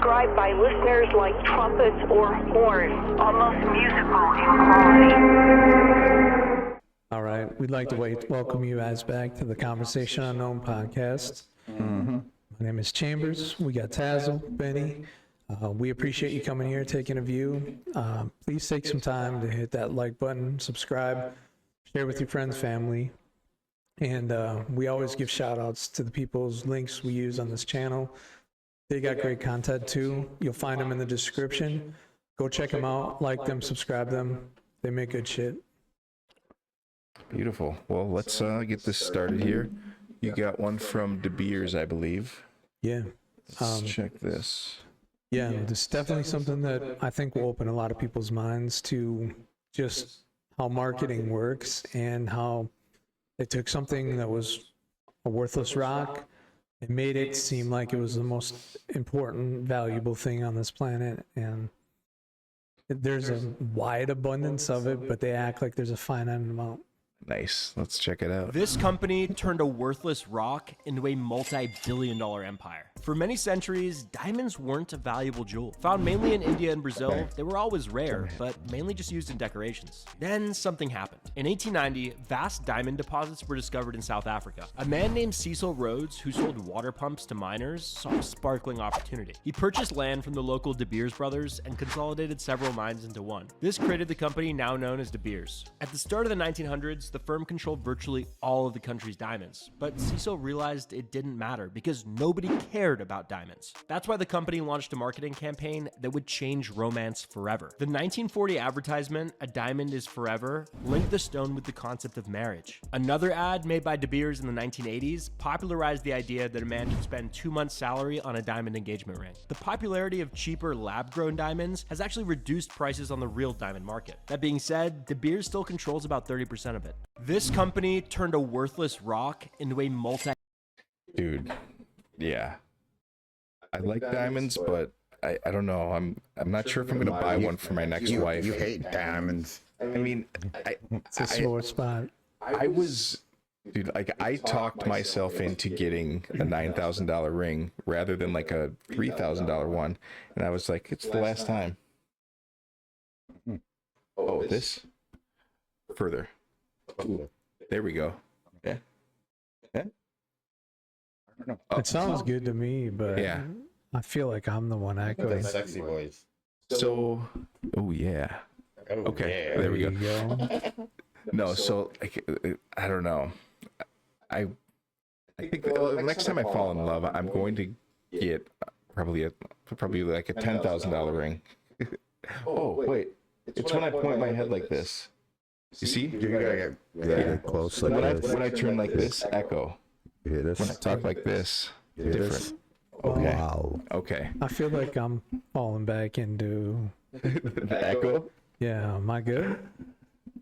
described by listeners like trumpets or horns, almost musical in quality. All right, we'd like to welcome you guys back to the Conversation Unknown podcast. My name is Chambers. We got Tazzle, Benny. We appreciate you coming here, taking a view. Please take some time to hit that like button, subscribe, share with your friends, family. And we always give shout outs to the people's links we use on this channel. They got great content too. You'll find them in the description. Go check them out, like them, subscribe them. They make good shit. Beautiful. Well, let's get this started here. You got one from De Beers, I believe. Yeah. Let's check this. Yeah, this is definitely something that I think will open a lot of people's minds to just how marketing works and how they took something that was a worthless rock and made it seem like it was the most important, valuable thing on this planet. And there's a wide abundance of it, but they act like there's a finite amount. Nice. Let's check it out. This company turned a worthless rock into a multi-billion-dollar empire. For many centuries, diamonds weren't a valuable jewel. Found mainly in India and Brazil, they were always rare, but mainly just used in decorations. Then something happened. In 1890, vast diamond deposits were discovered in South Africa. A man named Cecil Rhodes, who sold water pumps to miners, saw a sparkling opportunity. He purchased land from the local De Beers brothers and consolidated several mines into one. This created the company now known as De Beers. At the start of the 1900s, the firm controlled virtually all of the country's diamonds, but Cecil realized it didn't matter because nobody cared about diamonds. That's why the company launched a marketing campaign that would change romance forever. The 1940 advertisement, "A Diamond is Forever," linked the stone with the concept of marriage. Another ad made by De Beers in the 1980s popularized the idea that a man could spend 2 months' salary on a diamond engagement ring. The popularity of cheaper lab-grown diamonds has actually reduced prices on the real diamond market. That being said, De Beers still controls about 30% of it. This company turned a worthless rock into a Dude, yeah. I like diamonds, but I don't know. I'm not sure if I'm gonna buy one for my next wife. You hate diamonds. I mean, It's a sore spot. I was, dude, like I talked myself into getting a $9,000 ring rather than like a $3,000 one, and I was like, it's the last time. Oh, this further. There we go. Yeah. Yeah. It sounds good to me, but Yeah. I feel like I'm the one echoing. Sexy voice. So, oh yeah. Oh, Okay, yeah. there we go. you go. No, so like, I don't know. I think the next time I fall in love, I'm going to get probably like a $10,000 ring. Oh wait, it's when I point my head like this. You see? You gotta get close like this. When I turn like this, echo. You hear this? When I talk like this, You hear this? different. Okay. Wow. Okay. I feel like I'm falling back into, The echo? yeah, am I good?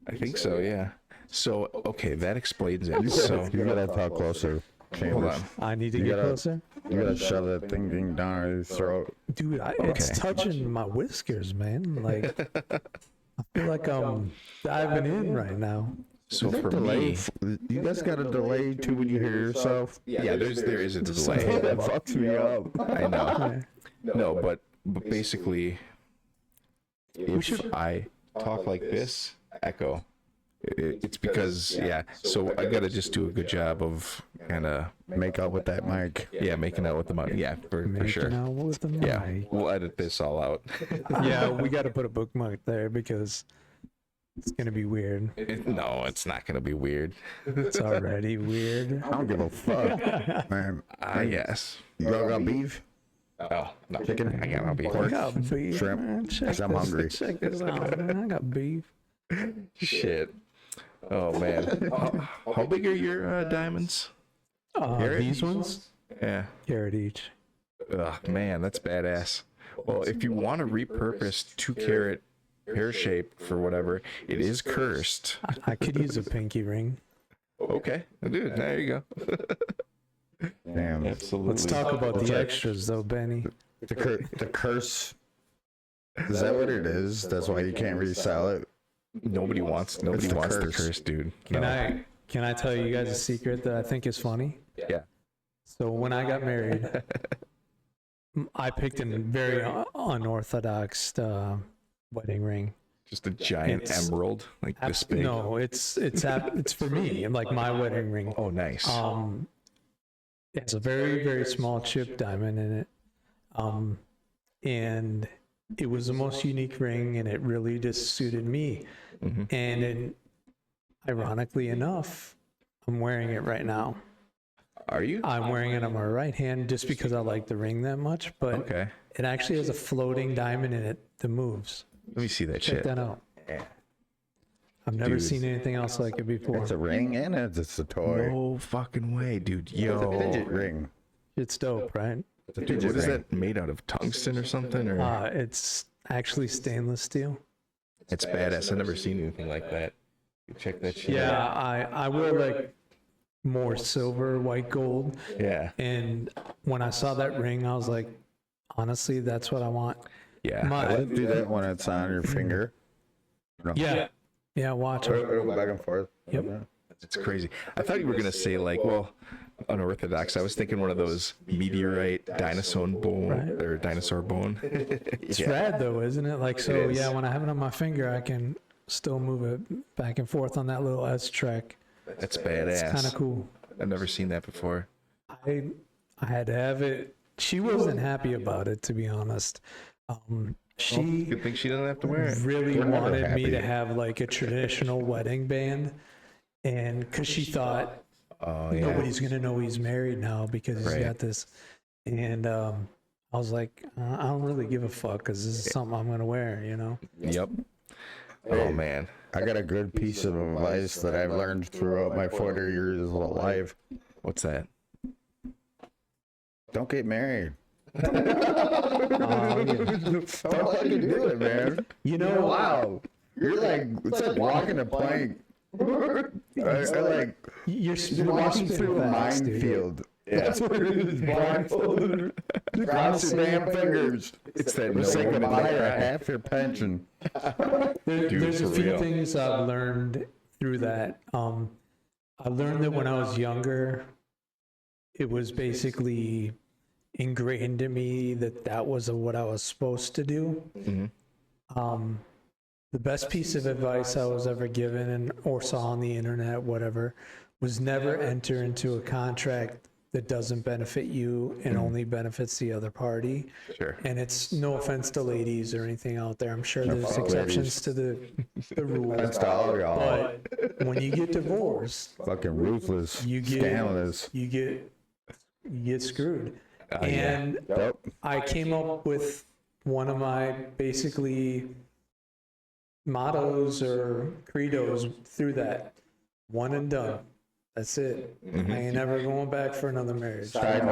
I think so, yeah. So, okay, that explains it. So, You gotta talk closer. hold Chambers. on. I need to You get gotta- closer? You gotta shove that thing down his throat. Dude, it's Okay. touching my whiskers, man. Like, I feel like I'm diving in right now. So for Delay. me, You guys got a delay too when you hear yourself. yeah, there is a That delay. fucks me up. I know. Yeah. No, but basically, if I talk like this, echo. It's because, yeah, so I gotta just do a good job of kind of, Make out with that mic. yeah, making out with the mic. Yeah, for Making sure. out with the mic. Yeah, we'll edit this all out. Yeah, we got to put a bookmark there because it's going to be weird. No, it's not gonna be weird. It's already weird. I don't give a fuck, man. Yes. Y'all got beef? Oh, no. Chicken? I gotta be I got beef, Shrimp. man. Check I'm hungry. Check this out, man. I got beef. Shit. Oh, man. How big are your diamonds? These ones? Yeah. Carat each. Ugh, man, that's badass. Well, if you want to repurpose 2-carat pear shape for whatever, it is cursed. I could use a pinky ring. Okay, dude, there you go. Damn. Absolutely. Let's talk about the extras, though, Benny. The curse. Is that what it is? That's why you can't resell it. Nobody wants the curse, dude. Can I tell you guys a secret that I think is funny? Yeah. So when I got married, I picked a very unorthodox wedding ring. Just a giant emerald, like this big. No, it's for me, like my wedding ring. Oh, nice. It's a very, very small chip diamond in it. And it was the most unique ring, and it really just suited me. And ironically enough, I'm wearing it right now. Are you? I'm wearing it on my right hand just because I like the ring that much, but Okay. it actually has a floating diamond in it that moves. Let me see that Check shit. that out. I've never seen anything else like it before. It's a ring and it's a toy. No fucking way, dude. It's a fidget Yo. ring. It's dope, right? It's a Dude, fidget what is ring. that made out of? Tungsten or something? Or It's actually stainless steel. it's badass. I've never seen anything like that. You check that shit Yeah, out. I wear like more silver, white gold. Yeah. And when I saw that ring, I was like, honestly, that's what I want. Yeah. My, Do that when it's on your finger. No. yeah, watch it. It'll go back and forth. Yep. It's crazy. I thought you were gonna say like, well, unorthodox. I was thinking one of those meteorite dinosaur bone or dinosaur bone. It's rad though, isn't it? Like, so It is. yeah, when I have it on my finger, I can still move it back and forth on that little S track. That's It's badass. kind of cool. I've never seen that before. I had to have it. She wasn't happy about it, to be honest. She Good thing she doesn't have to wear it. really They're never wanted me happy. to have like a traditional wedding band, and because she thought Oh yeah. nobody's gonna know he's married now because he's Right. got this. And I was like, I don't really give a fuck because this is something I'm gonna wear, you know. Yep. Oh man. I got a good piece of advice that I've learned throughout my 40 years of life. What's that? Don't get married. Yeah. Don't fucking do it, man. You know, Wow. You're like, it's like walking a plank. I like, you're you're walking through a minefield. That's what it is, blindfolded. Cross your damn fingers. It's that For say no woman goodbye like to that. half your pension. There's a for few real. things I've learned through that. I learned that when I was younger, it was basically ingrained in me that that was what I was supposed to do. The best piece of advice I was ever given and or saw on the internet, whatever, was never enter into a contract that doesn't benefit you and only benefits the other party. Sure. And it's no offense to ladies or anything out there. I'm sure there's fuck exceptions to the rule. That's to all y'all. But when you get divorced, Fucking ruthless. you get Scandalous. you get screwed. Yeah. And Yep. I came up with one of my basically mottos or credos through that. One and done. That's it. I ain't never going back for another marriage. Side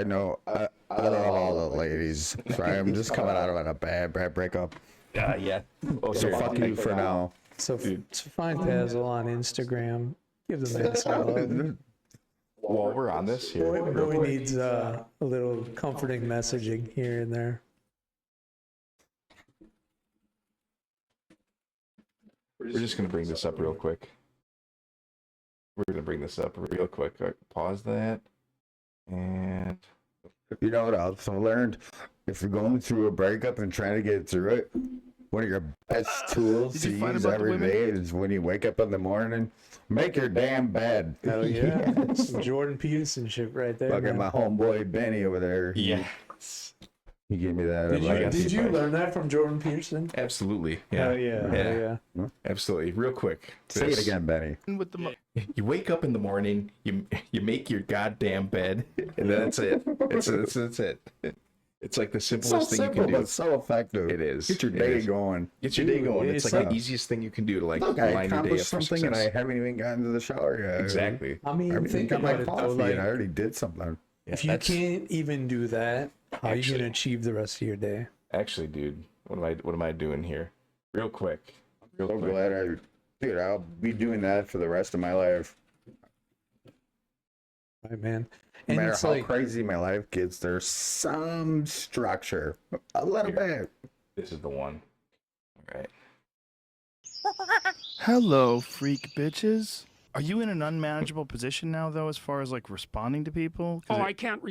note, I love all the ladies. Sorry, I'm just coming out of a bad breakup. Yeah. Oh, So fuck you for now. So find Tazzle on Instagram. Give the man some love. While we're on this here, Boy needs a little comforting messaging here and there. we're just gonna bring this up real quick. We're gonna bring this up real quick. All right, pause that. And You know what else I learned? If you're going through a breakup and trying to get through it, one of your best tools Did to you find use about the every women? day is when you wake up in the morning, make your damn bed. Hell yeah. Some Jordan Peterson shit right there. Look at man. my homeboy Benny over there. yes, He gave me that Did advice. you, did you advice. learn that from Jordan Peterson? absolutely. Hell Yeah, yeah. Hell yeah. absolutely. Real quick. Say it again, Benny. With the you wake up in the morning, you make your goddamn bed, and then that's it. That's it. It's like the So simplest thing you simple, can do. but so effective. It is. Get your It day is. going. Get your day going. It's like It's the easiest thing you can do to like Look, I line your day up accomplished for something and I success. haven't even gotten to the shower yet. Exactly. I mean, I haven't think got my about it though. coffee Like, and I already did something. if you That's- can't even do that, how are you Actually- going to achieve the rest of your day? Actually, dude, what am I doing here? Real quick. So glad dude, I'll be doing that for the rest of my life. Right, man. No And matter it's how like, crazy my life gets, there's some structure. A little bit. This is the one. All right. Hello, freak bitches. Are you in an unmanageable position now, though, as far as like responding to people? I can't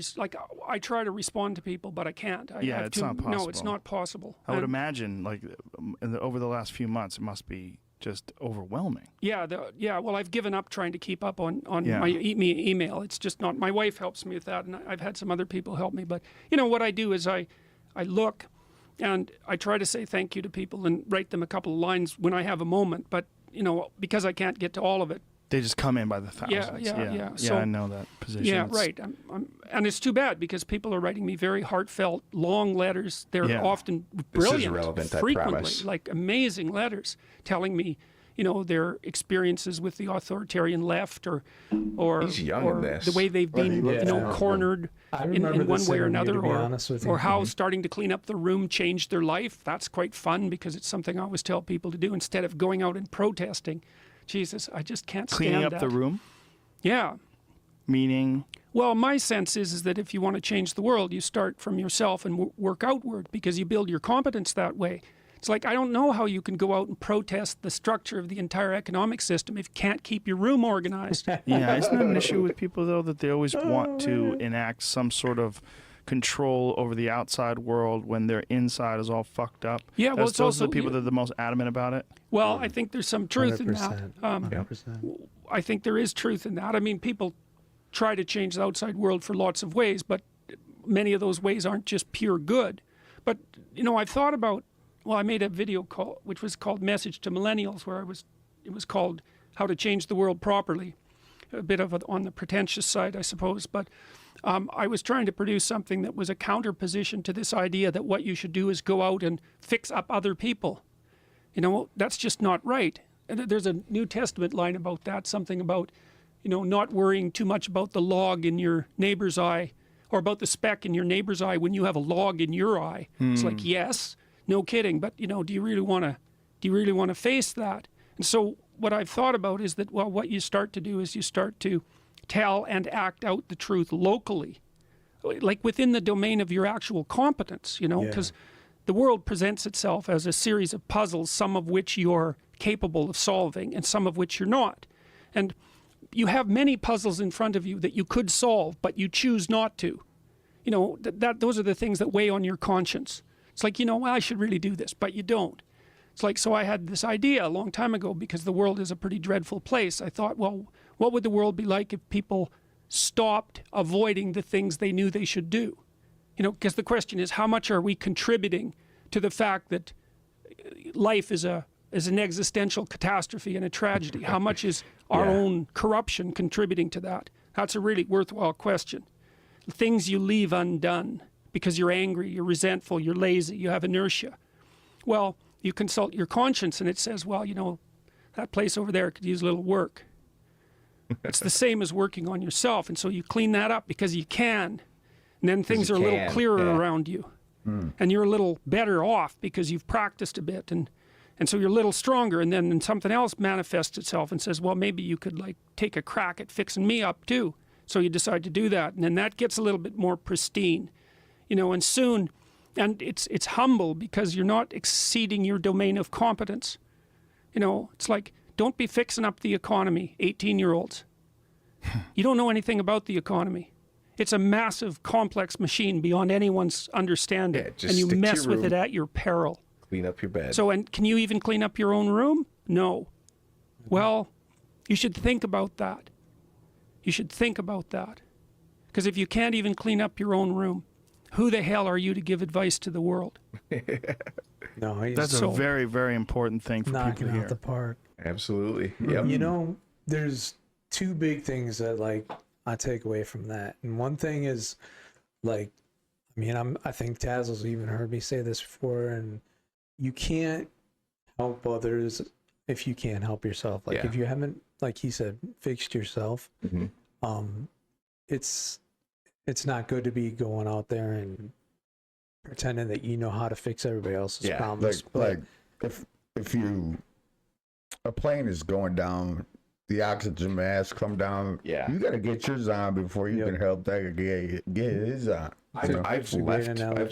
I try to respond to people, but I can't. It's not possible. No, it's not possible. I would imagine, like, over the last few months, it must be just overwhelming. Yeah, well, I've given up trying to keep up on my email. It's just not. My wife helps me with that, and I've had some other people help me. But what I do is I look, and I try to say thank you to people and write them a couple of lines when I have a moment. But because I can't get to all of it. They just come in by the thousands. Yeah. So, I know that position. Yeah, right. And it's too bad because people are writing me very heartfelt, long letters. They're often brilliant, This is relevant, frequently, I promise. like amazing letters telling me, their experiences with the authoritarian left or He's young in this. the way they've been, cornered in one way or another, or how starting to clean up the room changed their life. That's quite fun because it's something I always tell people to do instead of going out and protesting. Jesus, I just can't stand Cleaning up that. the room? Yeah. Meaning? Well, my sense is that if you want to change the world, you start from yourself and work outward because you build your competence that way. It's like, I don't know how you can go out and protest the structure of the entire economic system if you can't keep your room organized. Yeah, isn't that an issue with people, though, that they always want to enact some sort of control over the outside world when their inside is all fucked up? Yeah, well, it's those also are the people that are the most adamant about it. Well, I think there's some truth in that. 100%. I think there is truth in that. I mean, people try to change the outside world for lots of ways, but many of those ways aren't just pure good. But, I've thought about, I made a video call, which was called Message to Millennials, where it was called How to Change the World Properly. A bit of on the pretentious side, I suppose, but I was trying to produce something that was a counterposition to this idea that what you should do is go out and fix up other people. That's just not right. And there's a New Testament line about that, something about, not worrying too much about the log in your neighbor's eye or about the speck in your neighbor's eye when you have a log in your eye. It's like, yes, no kidding, but do you really want to face that? And so what I've thought about is that, what you start to do is you start to tell and act out the truth locally, like within the domain of your actual competence, because the world presents itself as a series of puzzles, some of which you're capable of solving and some of which you're not. And you have many puzzles in front of you that you could solve, but you choose not to. Those are the things that weigh on your conscience. It's like, I should really do this, but you don't. It's like, so I had this idea a long time ago because the world is a pretty dreadful place. I thought, what would the world be like if people stopped avoiding the things they knew they should do? Because the question is, how much are we contributing to the fact that life is an existential catastrophe and a tragedy? How much is our own corruption contributing to that? That's a really worthwhile question. The things you leave undone because you're angry, you're resentful, you're lazy, you have inertia. Well, you consult your conscience and it says, that place over there could use a little work. It's the same as working on yourself. And so you clean that up because you can. And then things are a little clearer around you. And you're a little better off because you've practiced a bit. And so you're a little stronger. And then something else manifests itself and says, maybe you could take a crack at fixing me up too. So you decide to do that. And then that gets a little bit more pristine. And soon, and it's humble because you're not exceeding your domain of competence. It's like, don't be fixing up the economy, 18-year-olds. You don't know anything about the economy. It's a massive, complex machine beyond anyone's understanding. just and you stick to mess your with it room. at your peril. Clean up your bed. So, and can you even clean up your own room? No. Well, you should think about that. You should think about that. Because if you can't even clean up your own room, who the hell are you to give advice to the world? No, he's That's a very, very important thing for knocking people out here. the park. Absolutely. Yep. There's two big things that I take away from that. And one thing is I think Tazzle's even heard me say this before, and you can't help others if you can't help yourself. If you haven't, like he said, fixed yourself, it's not good to be going out there and pretending that you know how to fix everybody else's problems. If a plane is going down, the oxygen mask come down. Yeah. You got to get yours on before you can help that get his on. I've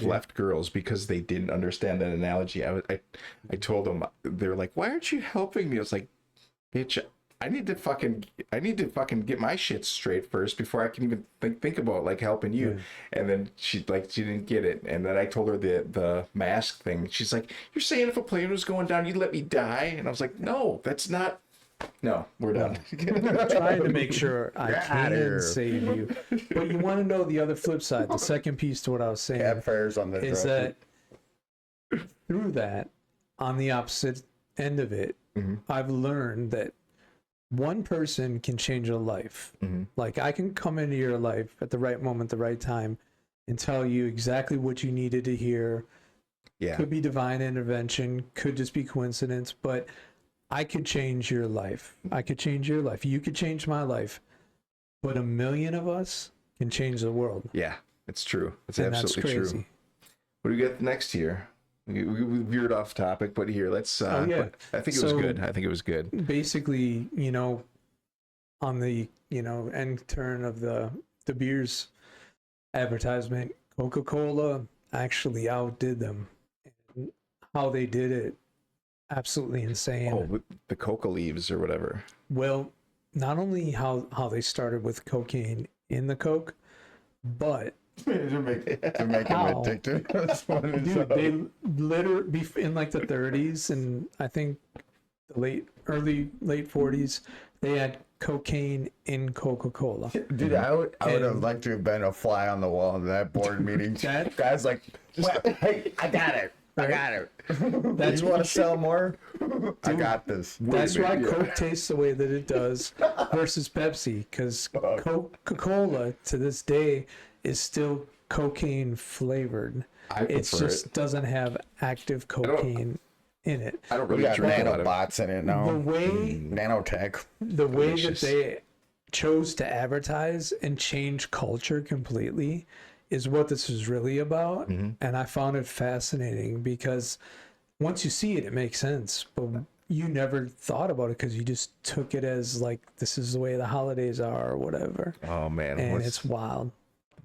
left girls because they didn't understand that analogy. I told them, they're like, why aren't you helping me? I was like, bitch, I need to fucking get my shit straight first before I can even think about like helping you. Yeah. And then she didn't get it. And then I told her the mask thing. She's like, "You're saying if a plane was going down, you'd let me die?" And I was like, "No, that's not. No, we're done." I'm trying to make sure I can save you. But you want to know the other flip side, the second piece to what I was saying. Campfires on the is that through that, on the opposite end of it, I've learned that one person can change a life. Like I can come into your life at the right moment, the right time, and tell you exactly what you needed to hear. Yeah. Could be divine intervention, could just be coincidence, but I could change your life. I could change your life. You could change my life. But 1 million of us can change the world. Yeah, it's true. It's absolutely true. What do we got next here? We veered off topic, but here, let's... I think it was good. I think it was good. Basically, on the, end turn of the beers advertisement, Coca-Cola actually outdid them. And how they did it, absolutely insane. Oh, the coca leaves or whatever. Well, not only how they started with cocaine in the Coke, but... to make them addicted. Dude, they literally in like the 30s and I think the late 40s, they had cocaine in Coca-Cola. Dude, I would have liked to have been a fly on the wall in that board meeting. Guys like, hey, I got it. I got it. That's you want to sell more? Dude, I got this. That's why Coke tastes the way that it does versus Pepsi, because Coca-Cola to this day is still cocaine flavored. It just doesn't have active cocaine in it. I don't really drink nanobots in it now. The way nanotech. The way that they chose to advertise and change culture completely is what this is really about. And I found it fascinating because once you see it, it makes sense. But you never thought about it because you just took it as like, this is the way the holidays are or whatever. Oh, man. And it's wild.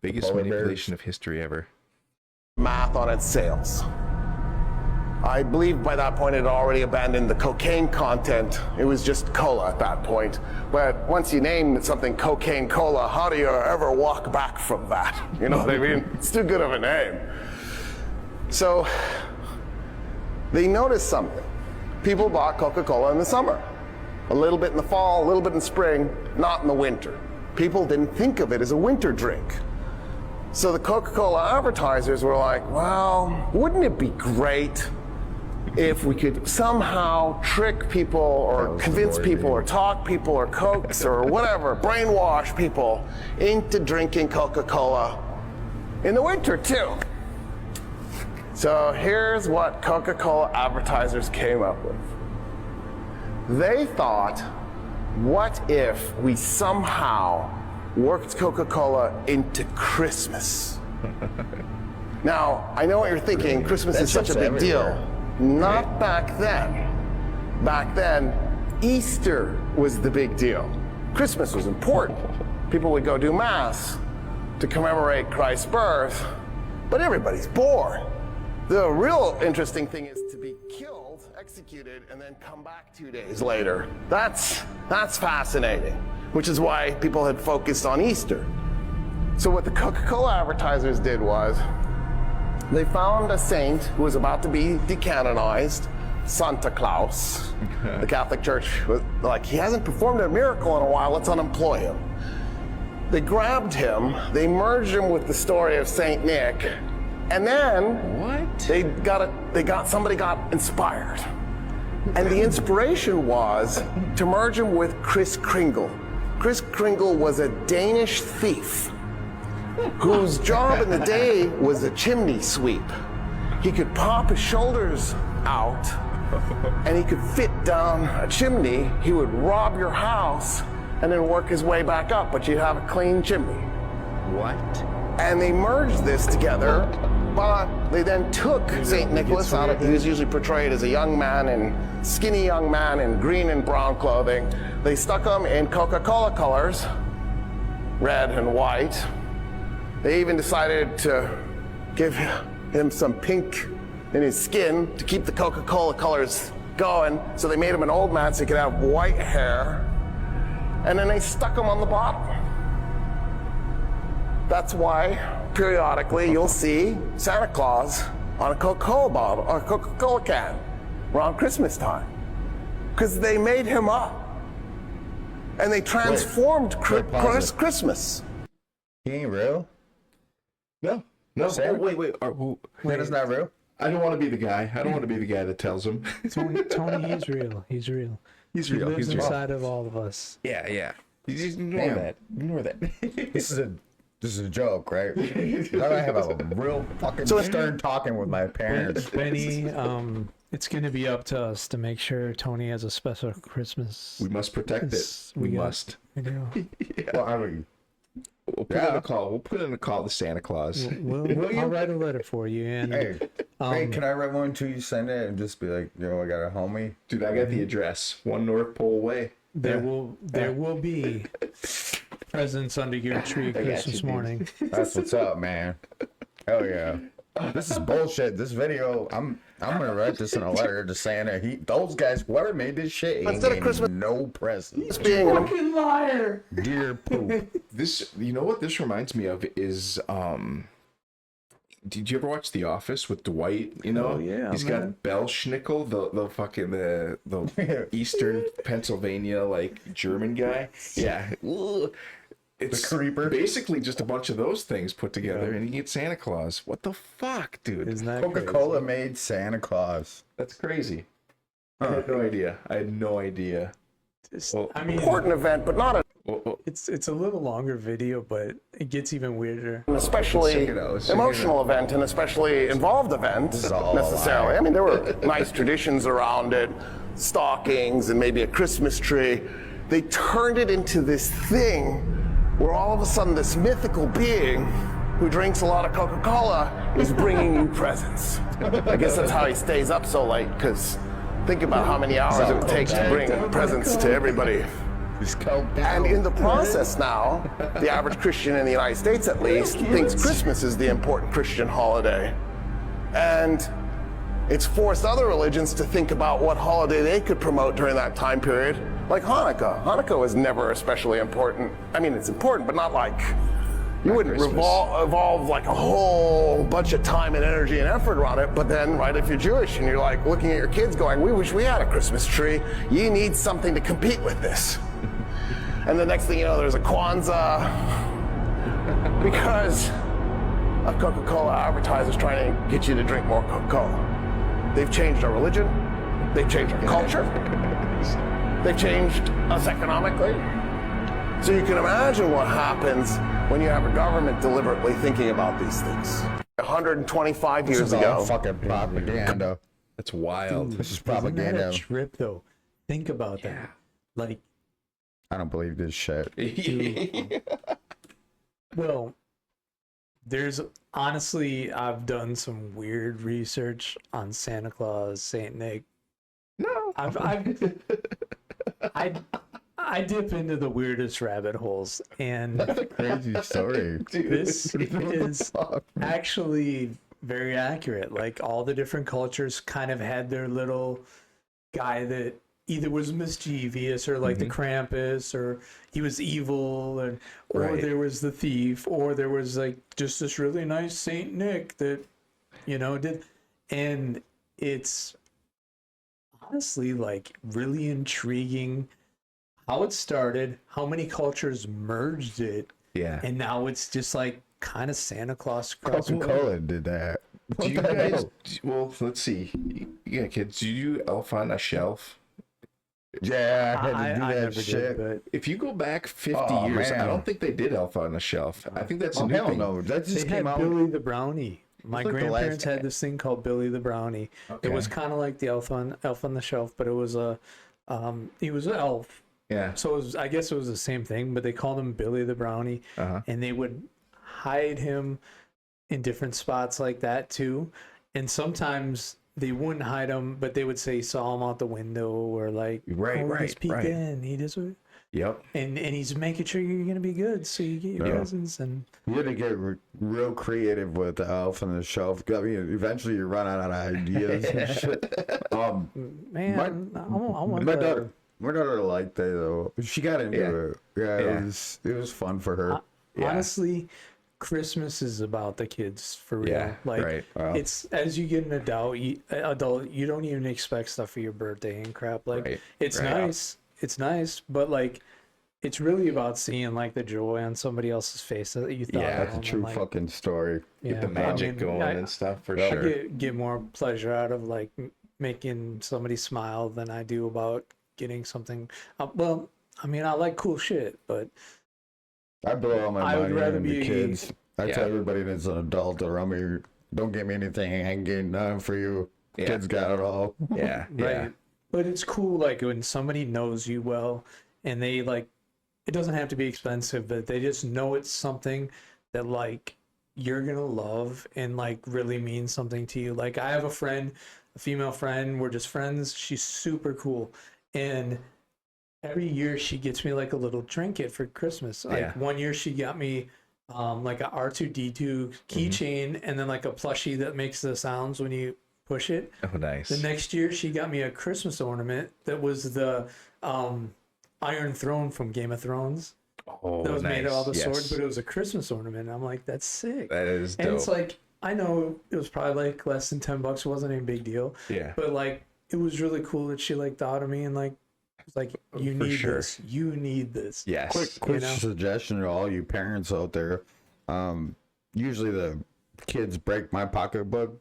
Biggest manipulation of history ever. Math on its sales. I believe by that point it had already abandoned the cocaine content. It was just cola at that point. But once you name something cocaine cola, how do you ever walk back from that? You know what I mean? It's too good of a name. So they noticed something. People bought Coca-Cola in the summer. A little bit in the fall, a little bit in spring, not in the winter. People didn't think of it as a winter drink. So the Coca-Cola advertisers were like, well, wouldn't it be great if we could somehow trick people or convince people or talk people or coax or whatever, brainwash people into drinking Coca-Cola in the winter too. So here's what Coca-Cola advertisers came up with. They thought, what if we somehow worked Coca-Cola into Christmas? Now, I know what you're thinking. Christmas is such a big deal. Not back then. Back then, Easter was the big deal. Christmas was important. People would go do Mass to commemorate Christ's birth, but everybody's born. The real interesting thing is to be killed, executed, and then come back 2 days later. That's fascinating, which is why people had focused on Easter. So what the Coca-Cola advertisers did was they found a saint who was about to be decanonized, Santa Claus. The Catholic Church was like, he hasn't performed a miracle in a while, let's unemploy him. They grabbed him, they merged him with the story of Saint Nick, and then somebody got inspired. And the inspiration was to merge him with Kris Kringle. Kris Kringle was a Danish thief whose job in the day was a chimney sweep. He could pop his shoulders out and he could fit down a chimney. He would rob your house and then work his way back up, but you'd have a clean chimney. What? And they merged this together, but they then took St. Nicholas out of, he was usually portrayed as a young man skinny young man in green and brown clothing. They stuck him in Coca-Cola colors, red and white. They even decided to give him some pink in his skin to keep the Coca-Cola colors going. So they made him an old man so he could have white hair. and then they stuck them on the bottom. That's why periodically you'll see Santa Claus on a Coca-Cola bottle or a Coca-Cola can around Christmas time. Because they made him up. And they transformed Christmas. He ain't real? No. Santa? Oh, wait. Santa's not real? I don't want to be the guy. I don't want to be the guy that tells him. Tony, he's real. He's real. He's He real. lives He's real. inside of all of us. Yeah. You just ignore Damn. that. Ignore that. This is a joke, right? I have a real fucking stern talking with my parents. Benny, it's going to be up to us to make sure Tony has a special Christmas. We must protect it. We must. We do. Well, I mean, We'll put in a call. We'll put in a call to Santa Claus. I'll write a letter for you. And hey, can I write one to you, send it, and just be like, I got a homie? Dude, I got the address. 1 North Pole Way. there will be presents under your tree Christmas morning. That's what's up, man. Hell yeah. This is bullshit. This video, I'm gonna write this in a letter to Santa. Those guys, whoever made this shit, ain't Instead of getting Christmas- no presents. Being Fucking liar! Dear poop. This, you know what this reminds me of is, did you ever watch The Office with Dwight? You know, Oh, yeah, he's man. got Belschnickel, the fucking the Eastern Pennsylvania like German guy. Yeah, Ugh. It's creeper. basically just a bunch of those things put together, and you get Santa Claus. What the fuck, dude? Isn't that Coca-Cola made Santa Claus. That's crazy. I had no idea. crazy? Well, I mean, important event, but not it's a little longer video, but it gets even weirder. an especially Check it out. Let's check it emotional event and especially involved event is all necessarily. I mean, there were nice traditions around it, stockings and maybe a Christmas tree. They turned it into this thing where all of a sudden this mythical being who drinks a lot of Coca-Cola is bringing you presents. I guess that's how he stays up so late, because think about how many hours it would take to bring presents to everybody. And in the process now, the average Christian in the United States at least thinks Christmas is the important Christian holiday. And it's forced other religions to think about what holiday they could promote during that time period, like Hanukkah. Hanukkah was never especially important. I mean, it's important, but not like, you wouldn't evolve like a whole bunch of time and energy and effort around it. But then, right, if you're Jewish and you're like looking at your kids going, we wish we had a Christmas tree, you need something to compete with this. And the next thing you know, there's a Kwanzaa, because of Coca-Cola advertisers trying to get you to drink more Coca-Cola. They've changed our religion. They've changed our culture. They've changed us economically. So you can imagine what happens when you have a government deliberately thinking about these things. 125 This years is all ago, fucking propaganda. That's wild. This is Isn't that propaganda. a trip, though? Think about that. Like, I don't believe this shit. well, there's honestly, I've done some weird research on Santa Claus, Saint Nick. No. I dip into the weirdest rabbit holes, and That's a crazy story. this is actually very accurate. Like, all the different cultures kind of had their little guy that either was mischievous or like the Krampus, or he was evil, and or Right. there was the thief, or there was like just this really nice Saint Nick that, did. And it's honestly like really intriguing how it started, how many cultures merged it, Yeah. and now it's just like kind of Santa Claus across the world. Coca-Cola did that. Do you guys? Well, let's see. Yeah, kids. Do you do Elf on a Shelf? Yeah, I had to do I that never shit. did, but If you go back 50 Oh, years, man. I don't think they did Elf on a Shelf. I think that's a Oh, new hell thing. no. That they just had came out. Billy the Brownie. My like the grandparents last- had this thing called Billy the Brownie. It was kind of like the Elf on the Shelf, but it was he was an elf. Yeah. So I guess it was the same thing, but they called him Billy the Brownie, and they would hide him in different spots like that too. And sometimes they wouldn't hide him, but they would say saw him out the window, or like, just peek in. He just, Yep. and he's making sure you're gonna be good, so you get your presents. And You had to get real creative with the Elf on the Shelf. I mean, eventually you run out of ideas and shit. man, I want My the daughter- My daughter liked it though. She got into it. Yeah, it was fun for her. Honestly, Christmas is about the kids for real. Yeah, Like right. it's as you get an adult, you don't even expect stuff for your birthday and crap. Like it's nice. It's nice, but like it's really about seeing like the joy on somebody else's face that you thought. That's a true like, fucking story. Get the magic going and stuff for sure. I get more pleasure out of like making somebody smile than I do about getting something. Well, I mean, I like cool shit, but I blow all my I would money rather on be the kids. I tell everybody that's an adult around me, don't get me anything. I ain't getting nothing for you. Kids got it all. Yeah, right. But it's cool, like when somebody knows you well, and they like, it doesn't have to be expensive, but they just know it's something that like you're gonna love and like really means something to you. Like I have a friend, a female friend. We're just friends. She's super cool, and every year she gets me like a little trinket for Christmas. Like one year she got me like a R2D2 keychain and then like a plushie that makes the sounds when you push it. Oh, nice. The next year she got me a Christmas ornament that was the Iron Throne from Game of Thrones. Oh, that was made of all the yes. swords, but it was a Christmas ornament. I'm like, that's sick. That is dope. And it's like, I know it was probably like less than $10. It wasn't a big deal. Yeah. But like, it was really cool that she like thought of me and like, it's like, you need this. You need this. Yes. Quick suggestion to all you parents out there. Usually the kids break my pocketbook.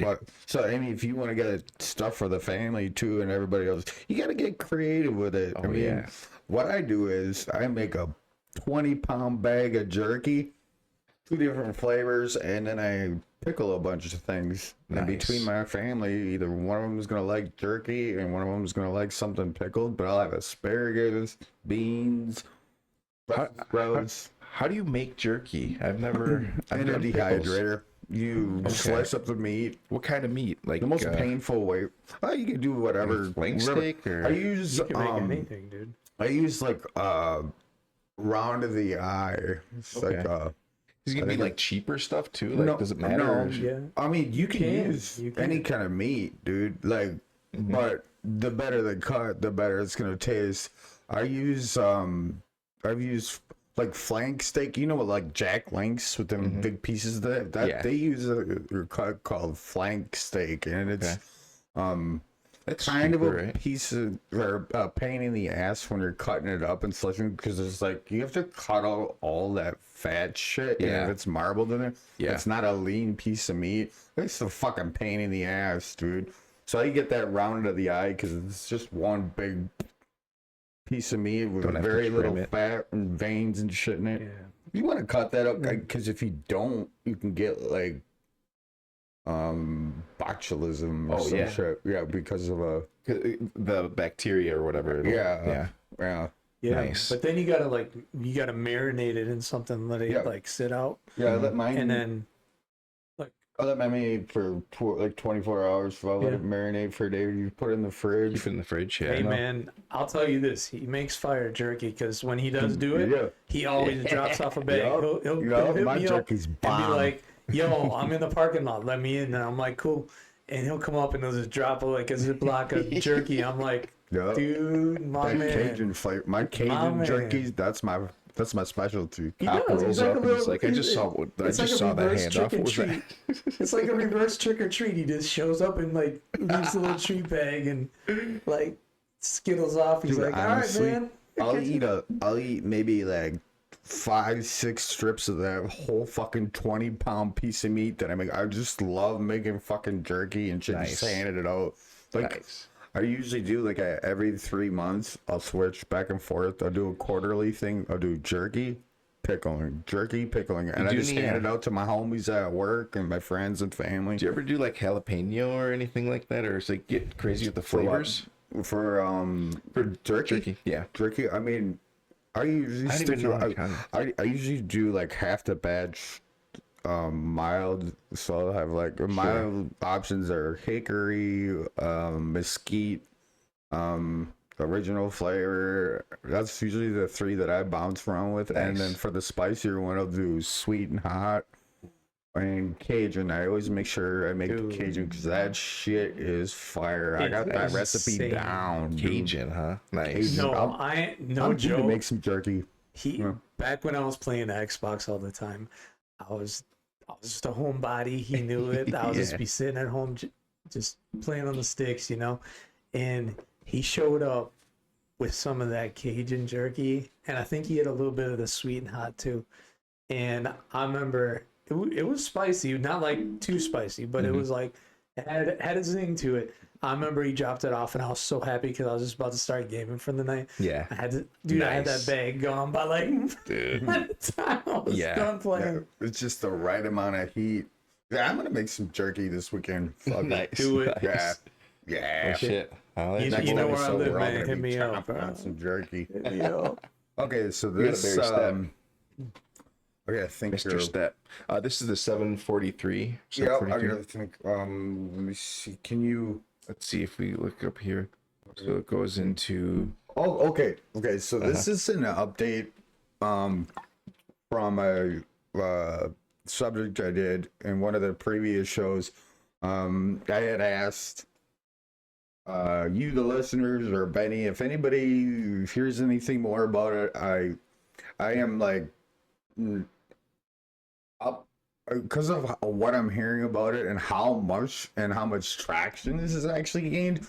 But so if you want to get stuff for the family too and everybody else, you got to get creative with it. Oh, I mean, what I do is I make a 20-pound bag of jerky, 2 different flavors, and then I pickle a bunch of things. Nice. And between my family, either one of them is going to like jerky and one of them is going to like something pickled, but I'll have asparagus, beans, rose. How do you make jerky? I've never. In a dehydrator. You slice up the meat. What kind of meat? Like the most painful way. You can do whatever. Flank steak or I use You can make anything, dude. I use like round of the eye. It's like is it gonna be like cheaper stuff too? Like, does it matter? No, Yeah. I mean, you can use any kind of meat, dude. Like, but the better the cut, the better it's gonna taste. I've used like flank steak. You know what, like jack links with them big pieces of that they use a cut called flank steak, and it's it's kind cheaper, of a piece of or a pain in the ass when you're cutting it up and slicing, because it's like you have to cut out all that fat shit. And if it's marbled in it, it's not a lean piece of meat. It's a fucking pain in the ass, dude. So you get that round of the eye because it's just one big piece of meat with very little fat and veins and shit in it. Yeah. You want to cut that up because if you don't, you can get like botulism or some shit. Yeah, because of the bacteria or whatever. Yeah. Nice. But then you gotta marinate it in something, let it like sit out. Yeah, I let mine and then I let my marinate for like 24 hours. So I let it marinate for a day. You put it in the fridge. Keep it in the fridge. Yeah. Hey man, I'll tell you this: he makes fire jerky because when he does do it, he always drops off a bag. He'll hit my me jerky's up bomb. and be like, "Yo, I'm in the parking lot. Let me in." And I'm like, "Cool." And he'll come up and he'll just drop like a Ziploc of jerky. I'm like, "Dude, my that man." Cajun flavor, my Cajun jerky. That's my specialty. He does. Rolls up and it's like, I just saw that handoff. What was that? It's like a reverse trick or treat. He just shows up and like leaves a little treat bag and like skittles off. He's Dude, like, honestly, "All right, man." I'll eat maybe like 5-6 strips of that whole fucking 20-pound piece of meat that I make. I just love making fucking jerky and shit, just handing it out. Like, I usually do like every 3 months, I'll switch back and forth. I'll do a quarterly thing. I'll do jerky, pickling, and I just hand it out to my homies at work and my friends and family. Do you ever do like jalapeno or anything like that, or is it get crazy with the flavors? For jerky? Yeah, jerky. I mean, I usually do like half the batch mild, so I'll have like mild options are hickory, mesquite, original flavor. That's usually the 3 that I bounce around with. And then for the spicier one, I'll do sweet and hot, and Cajun. I always make sure I make the Cajun because that shit is fire. I got that recipe insane. down. dude. Cajun, huh? Nice. No, I'm no due to joke. make some jerky. Back when I was playing Xbox all the time, I was just a homebody. He knew it. I would just be sitting at home, just playing on the sticks, you know. And he showed up with some of that Cajun jerky, and I think he had a little bit of the sweet and hot too. And I remember it was spicy, not like too spicy, but it was like it had a zing to it. I remember he dropped it off, and I was so happy because I was just about to start gaming for the night. Yeah. I had to, dude. I had that bag gone by like by the time I was done playing. It's just the right amount of heat. Yeah, I'm gonna make some jerky this weekend. Fuck Nice. Do it. Yeah. Yeah. Oh, shit. You Next know where I episode, live, we're all man. gonna Hit be me up, chomping bro. on some jerky. Hit me up. Okay, so We got a this very step. okay, I think Mr. you're- Stepp. This is the 743. Yeah, I 743. gotta think. Let me see. Can you? Let's see if we look up here. So it goes into. Oh, okay. Okay, so this is an update from a subject I did in one of the previous shows. I had asked you, the listeners, or Benny, if anybody hears anything more about it. I am like up because of what I'm hearing about it and how much traction this has actually gained.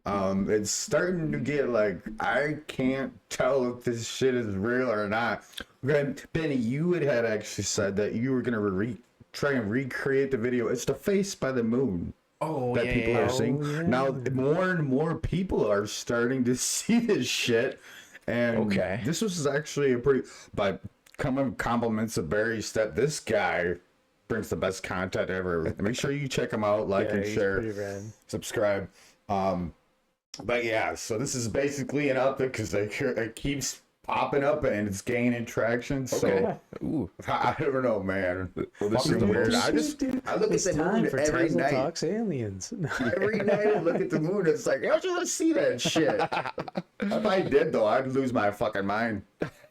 It's starting to get like I can't tell if this shit is real or not. Benny, you had actually said that you were gonna try and recreate the video. It's the face by the moon. Oh, That people are seeing now. More and more people are starting to see this shit, and this was actually a pretty. But compliments of Barry Stepp. This guy brings the best content ever. Make sure you check him out, like and share, subscribe. But yeah, so this is basically an update because it keeps popping up and it's gaining traction. So I don't know, man. Well, this is weird. I look It's at the time moon for every Tesla night. Talks Aliens. Every night I look at the moon, it's like, I should see that shit. If I did, though, I'd lose my fucking mind.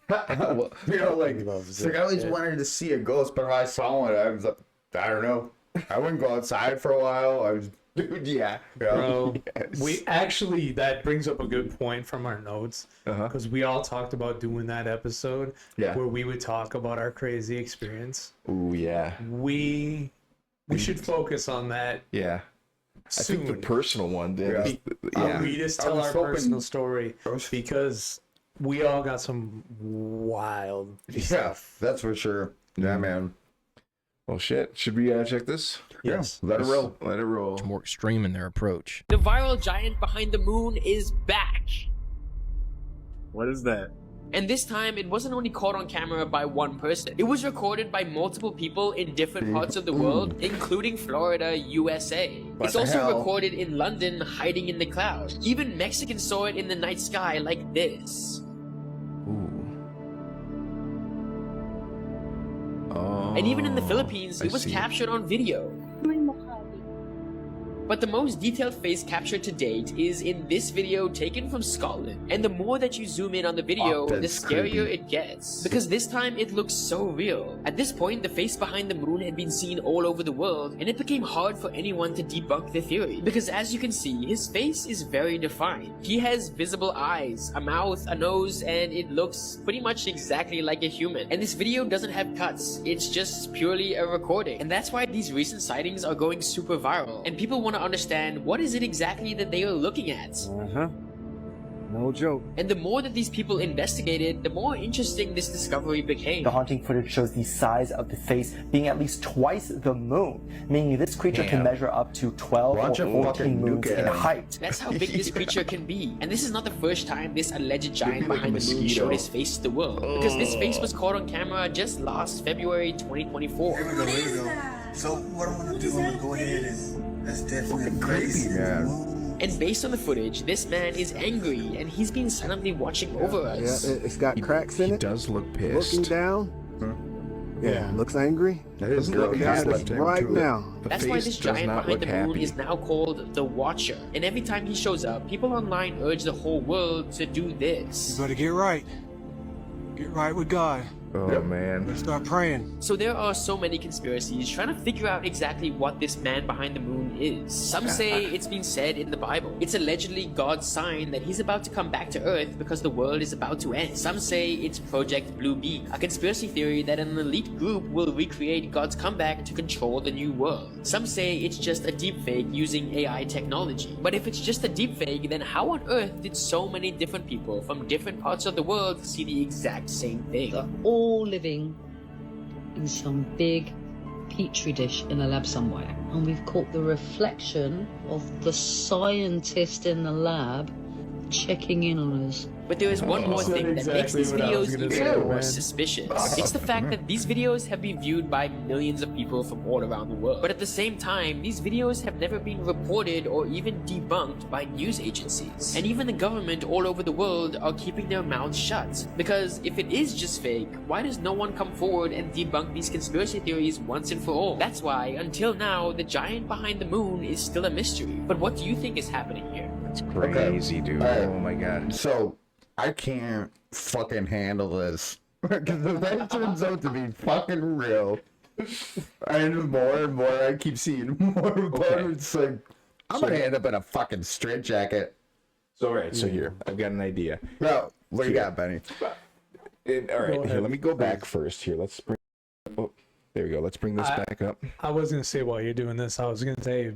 Well, you know, like, it's like I always wanted to see a ghost, but if I saw one, I was like, I don't know. I wouldn't go outside for a while. I was, dude, yeah. Bro, we actually, that brings up a good point from our notes because we all talked about doing that episode where we would talk about our crazy experience. Ooh, yeah. We should focus on that. Yeah. Soon. I think the personal one did. We just tell our personal story because we all got some wild stuff. That's for sure. Yeah, man. Well, shit. Should we check this? Yes. Let it roll. Let it roll. More extreme in their approach. The viral giant behind the moon is back. What is that? And this time, it wasn't only caught on camera by one person. It was recorded by multiple people in different parts of the world, including Florida, USA. It's also recorded in London, hiding in the clouds. Even Mexicans saw it in the night sky like this. Oh, And even in the Philippines, it was captured on video. But the most detailed face captured to date is in this video taken from Scotland. And the more that you zoom in on the video, the scarier it gets. Because this time it looks so real. At this point, the face behind the moon had been seen all over the world, and it became hard for anyone to debunk the theory. Because as you can see, his face is very defined. He has visible eyes, a mouth, a nose, and it looks pretty much exactly like a human. And this video doesn't have cuts. It's just purely a recording. And that's why these recent sightings are going super viral. And people want to understand what is it exactly that they are looking at. No joke. And the more that these people investigated, the more interesting this discovery became. The haunting footage shows the size of the face being at least twice the moon, meaning this creature can measure up to 12 or 14 moons in height. That's how big this creature can be. And this is not the first time this alleged giant behind the moon showed his face to the world. Because this face was caught on camera just last February 2024. Here we go. So what I'm gonna do, I'm gonna go ahead and that's definitely crazy, man. And based on the footage, this man is angry and he's been silently watching over us. Yeah, it's got cracks in it. He does look pissed. Looking down. Yeah, looks angry. Doesn't Looking look at us happy. right now. That's why this giant behind the moon is now called the Watcher. And every time he shows up, people online urge the whole world to do this. You better get right. Get right with God. Oh man. Let's start praying. So there are so many conspiracies trying to figure out exactly what this man behind the moon is. Some say it's been said in the Bible. It's allegedly God's sign that he's about to come back to Earth because the world is about to end. Some say it's Project Blue Beak, a conspiracy theory that an elite group will recreate God's comeback to control the new world. Some say it's just a deepfake using AI technology. But if it's just a deepfake, then how on earth did so many different people from different parts of the world see the exact same thing? All living in some big petri dish in a lab somewhere, and we've caught the reflection of the scientist in the lab checking in on us. But there is one more thing that makes these videos even more suspicious. It's the fact that these videos have been viewed by millions of people from all around the world. But at the same time, these videos have never been reported or even debunked by news agencies. And even the government all over the world are keeping their mouths shut. Because if it is just fake, why does no one come forward and debunk these conspiracy theories once and for all? That's why, until now, the giant behind the moon is still a mystery. But what do you think is happening here? It's crazy, dude. Oh my god. So, I can't fucking handle this. Because if that turns out to be fucking real, and more I keep seeing more about it, it's like, I'm gonna end up in a fucking straitjacket. So, alright, so here, I've got an idea. Well, what you got, Benny? Alright, here, let me go back first here. Let's bring... Oh, there we go. Let's bring this back up. I was going to say while you're doing this, I was going to say,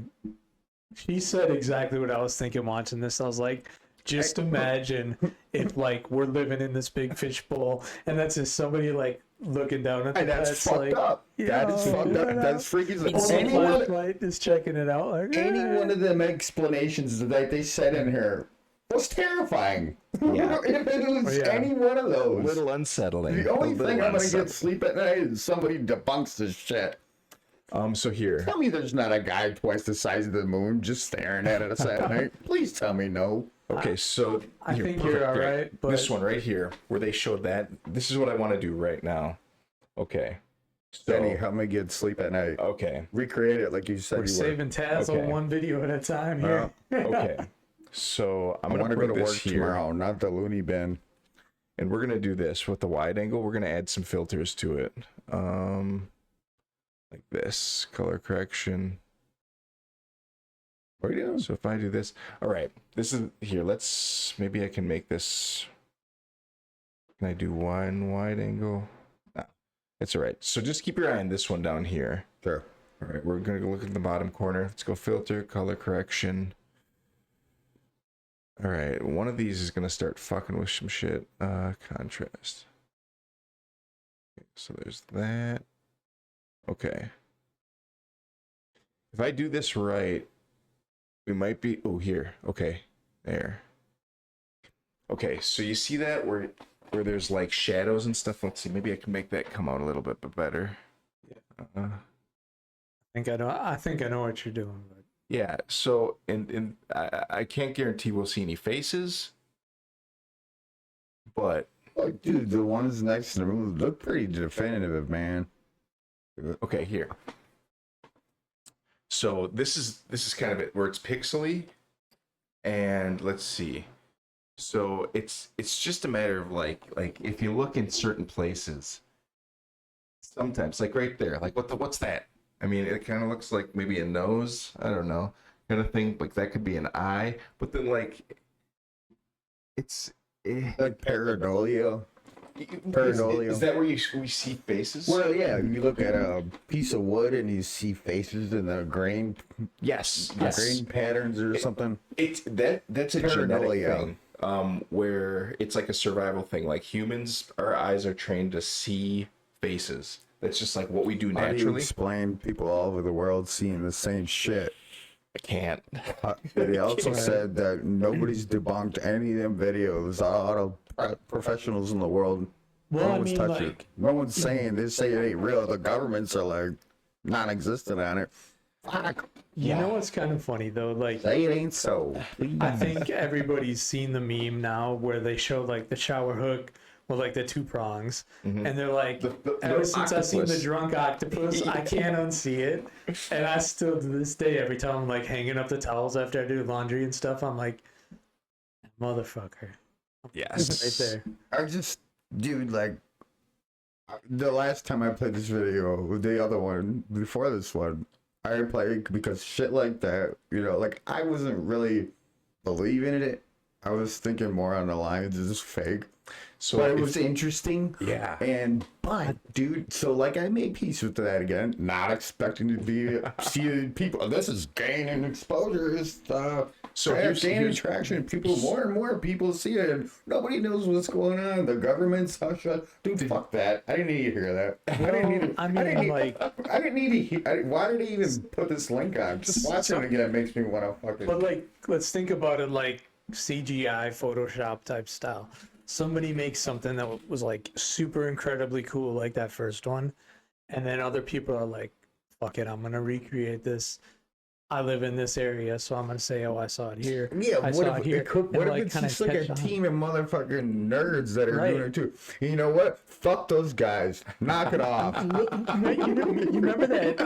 she said exactly what I was thinking watching this. I was like, just imagine if like we're living in this big fishbowl and that's just somebody like looking down at and that's fucked like, up. That is fucked up. That's freaky. Anyone is checking it out. Like, any one of them explanations that they said in here was terrifying. Yeah. If it was any one of those. A little unsettling. The only thing I'm gonna get sleep at night is somebody debunks this shit. So here. Tell me there's not a guy twice the size of the moon just staring at us at night. Please tell me no. Okay, so I think you're all right, but this one right here, where they showed that, this is what I want to do right now. Okay. So, Benny, help me get sleep at night. Okay. Recreate it like you said. We're saving Taz on one video at a time here. Okay. So I'm gonna go to work here. tomorrow, not the loony bin. And we're gonna do this with the wide angle. We're gonna add some filters to it. Like this, color correction. What are you doing? So if I do this, all right, this is here. Maybe I can make this. Can I do one wide angle? No, it's all right. So just keep your eye on this one down here. Sure. All right, we're gonna go look at the bottom corner. Let's go filter, color correction. All right, one of these is gonna start fucking with some shit. Contrast. Okay, so there's that. Okay. If I do this right, we might be, oh, here. Okay, there. Okay, so you see that where there's like shadows and stuff? Let's see, maybe I can make that come out a little bit better. Yeah. I think I know what you're doing. But... Yeah, so I can't guarantee we'll see any faces, but oh, dude, the ones next to the moon look pretty definitive, man. Okay, here. So this is kind of it where it's pixely, and let's see. So it's just a matter of like if you look in certain places, sometimes like right there, like what's that? I mean, it kind of looks like maybe a nose. I don't know, kind of thing. Like that could be an eye, but then like it's like pareidolia. Is that where we see faces? Well, yeah. You look at a piece of wood and you see faces in the grain. Yes. Grain patterns or something. That's a genetic thing. Where it's like a survival thing. Like humans, our eyes are trained to see faces. That's just like what we do naturally. How do you explain people all over the world seeing the same shit? I can't. They also said that nobody's debunked any of them videos. All the professionals in the world, well, no one's touched it. No one's saying they say it ain't real. The governments are like non-existent on it. Fuck. You know what's kind of funny though? Like, say it ain't so. I think everybody's seen the meme now where they show like the shower hook with like the two prongs, and they're like, ever since I've seen the drunk octopus, I can't unsee it, and I still to this day every time I'm like hanging up the towels after I do laundry and stuff, I'm like, motherfucker. Yes. Right there. I just, dude, like, The last time I played this video, the other one before this one, I played because shit like that, you know, like I wasn't really believing in it. I was thinking more on the lines, is this fake? So but it was interesting. Yeah. But dude, so like I made peace with that again, not expecting to be seeing people. This is gaining exposure. It's gaining traction. People, more and more people see it. And nobody knows what's going on. The government's hush. Dude, fuck that. I didn't need to hear that. I didn't need to hear. Why did they even put this link on? Just watching it again makes me want to fucking. But like, let's think about it like CGI, Photoshop type style. Somebody makes something that was like super incredibly cool, like that first one, and then other people are like, "Fuck it, I'm gonna recreate this. I live in this area, so I'm gonna say, oh, I saw it here. Yeah, I saw it here." What if it's just like a team of motherfucking nerds that are doing it too? You know what? Fuck those guys. Knock it off. You remember that?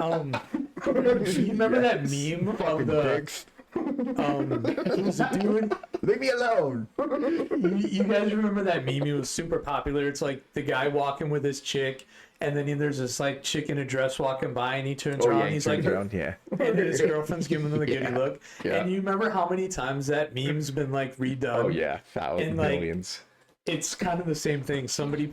You remember that meme of the dicks. Who's it doing? Leave me alone. You guys remember that meme? It was super popular. It's like the guy walking with his chick, and then there's this like chick in a dress walking by, and he turns around. And he's like, and his girlfriend's giving him the goody look. Yeah. And you remember how many times that meme's been like redone? Oh yeah, thousands, millions. It's kind of the same thing. Somebody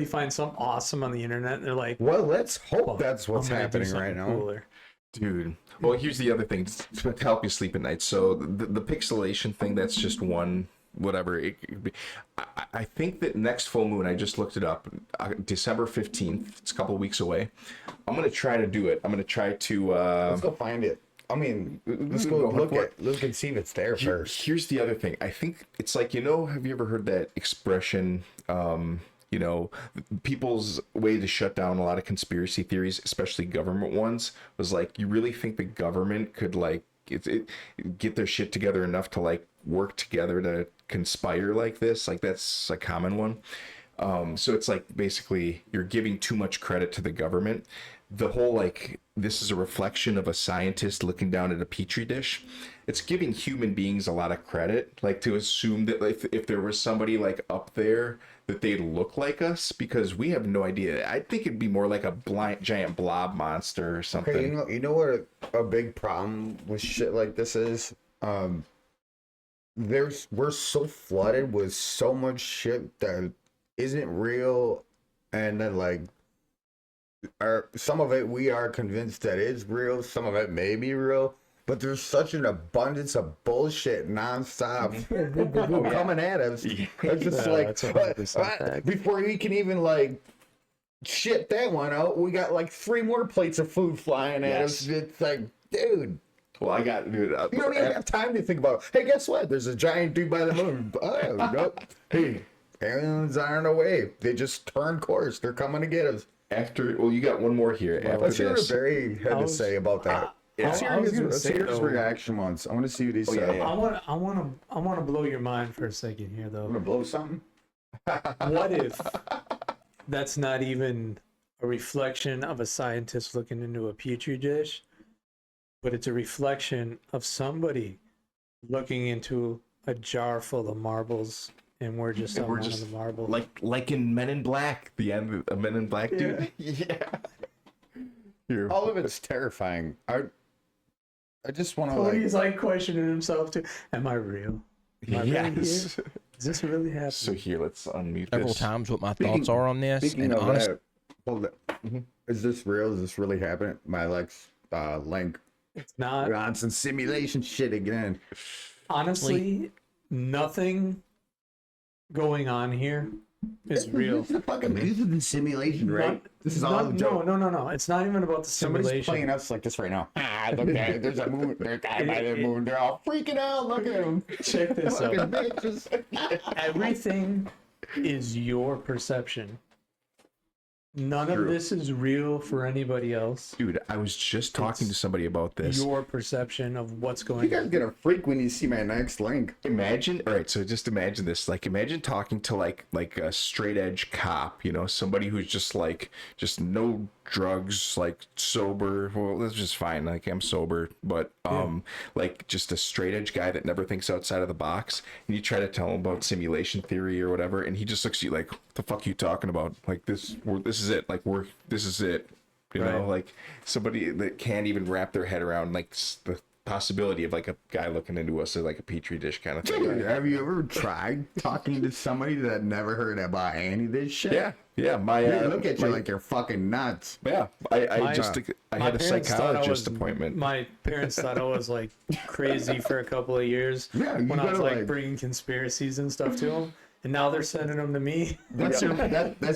finds something awesome on the internet, and they're like, well, let's hope that's what's happening right now. Cooler. Dude. Well, here's the other thing to help you sleep at night. So the pixelation thing, that's just one, whatever. I think that next full moon, I just looked it up, December 15th. It's a couple of weeks away. I'm going to try to do it. I'm going to try to... let's go find it. I mean, let's go look and see if it's there first. Here's the other thing. I think it's like, you know, have you ever heard that expression... you know, people's way to shut down a lot of conspiracy theories, especially government ones, was like, you really think the government could like get their shit together enough to like work together to conspire like this? Like that's a common one. So it's like basically you're giving too much credit to the government. The whole like this is a reflection of a scientist looking down at a petri dish. It's giving human beings a lot of credit, like to assume that if there was somebody like up there that they look like us, because we have no idea. I think it'd be more like a giant blob monster or something. Okay, you know what a big problem with shit like this is? We're so flooded with so much shit that isn't real, and then like some of it we are convinced that is real, some of it may be real, but there's such an abundance of bullshit nonstop coming at us. It's just like before we can even like shit that one out, we got like 3 more plates of food flying at us. It's like, dude. Well, you don't even have time to think about, hey, guess what? There's a giant dude by the moon. Oh, nope. Hey, aliens are on their way. They just turned course. They're coming to get us. You got one more here. Let's hear what Barry had to say about that. Let's hear his reaction once. I want to see what he said. I want to blow your mind for a second here, though. I'm gonna blow something. What if that's not even a reflection of a scientist looking into a petri dish, but it's a reflection of somebody looking into a jar full of marbles, and we're just on one of the marbles. Like in Men in Black, the end of Men in Black, dude. Yeah. All of it's terrifying. I just want to Cody's like questioning himself too. Am I real? Am I really here? Is this really happening? So here, let's unmute several times what my thoughts are on this. Speaking of that, is this real? Is this really happening? My link. It's not. We're on some simulation shit again. Honestly, nothing going on here is real. This is the simulation, right? This is all no. It's not even about the simulation. Somebody's playing us like this right now. Look at it. There's a moon. There's a guy by the moon. They're all freaking out. Look at them. Check this out. Everything is your perception. None of this is real for anybody else. Dude, I was just talking to somebody about this. Your perception of what's going on. You guys get a freak when you see my next link. Imagine, all right, so just imagine this. Like, imagine talking to like a straight edge cop, you know, somebody who's just no drugs, like sober. Well, that's just fine. Like I'm sober, but like just a straight edge guy that never thinks outside of the box. And you try to tell him about simulation theory or whatever, and he just looks at you like, "What the fuck are you talking about? Like this is it. Like this is it." You know, like somebody that can't even wrap their head around like the possibility of like a guy looking into us as like a petri dish kind of thing. Dude, have you ever tried talking to somebody that never heard about any of this shit? Yeah. They look at you like you're fucking nuts. Yeah, I had a psychologist appointment. My parents thought I was like crazy for a couple of years when I was like bringing conspiracies and stuff to them, and now they're sending them to me. That's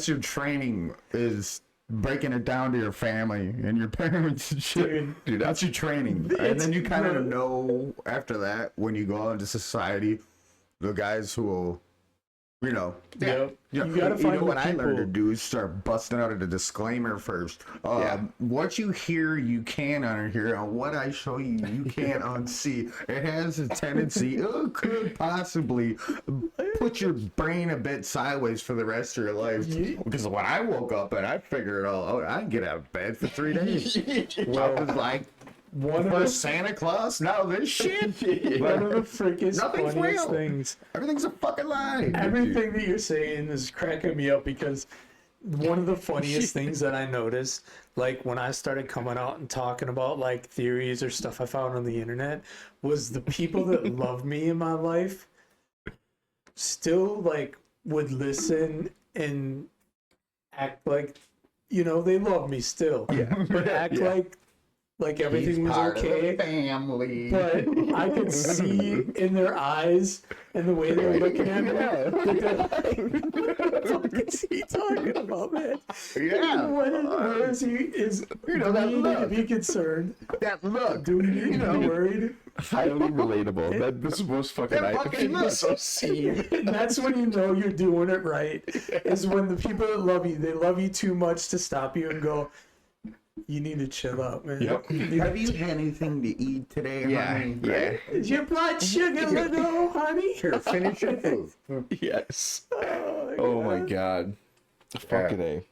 your training, is breaking it down to your family and your parents and shit. Dude, that's your training. And then you kind of know after that, when you go out into society, the guys who will, you know, you gotta find what I learned to do is start busting out a disclaimer first. What you hear, you can unhear, and what I show you, you can't unsee. It has a tendency, it could possibly put your brain a bit sideways for the rest of your life. Because when I woke up and I figured it all out, I didn't get out of bed for 3 days. I was like, first Santa Claus, now this shit. One of the freaking funniest real. things. Everything's a fucking lie. Everything that you're saying is cracking me up, because one of the funniest things that I noticed, like when I started coming out and talking about like theories or stuff I found on the internet, was the people that love me in my life still like would listen and act like, you know, they love me still. But act like everything was okay. Family. But I could see in their eyes and the way they were looking at me, that they're like, what the fuck is he talking about, man? Where is he? Is do we need to be concerned? That look. Do we need to be worried? Highly relatable. This is most fucking so seen. And that's when you know you're doing it right. Is when the people that love you, they love you too much to stop you and go, you need to chill out, man. Have you had anything to eat today, honey? Is your blood sugar low, honey? Here, finish your food. Yes. Oh my god. Fucking A.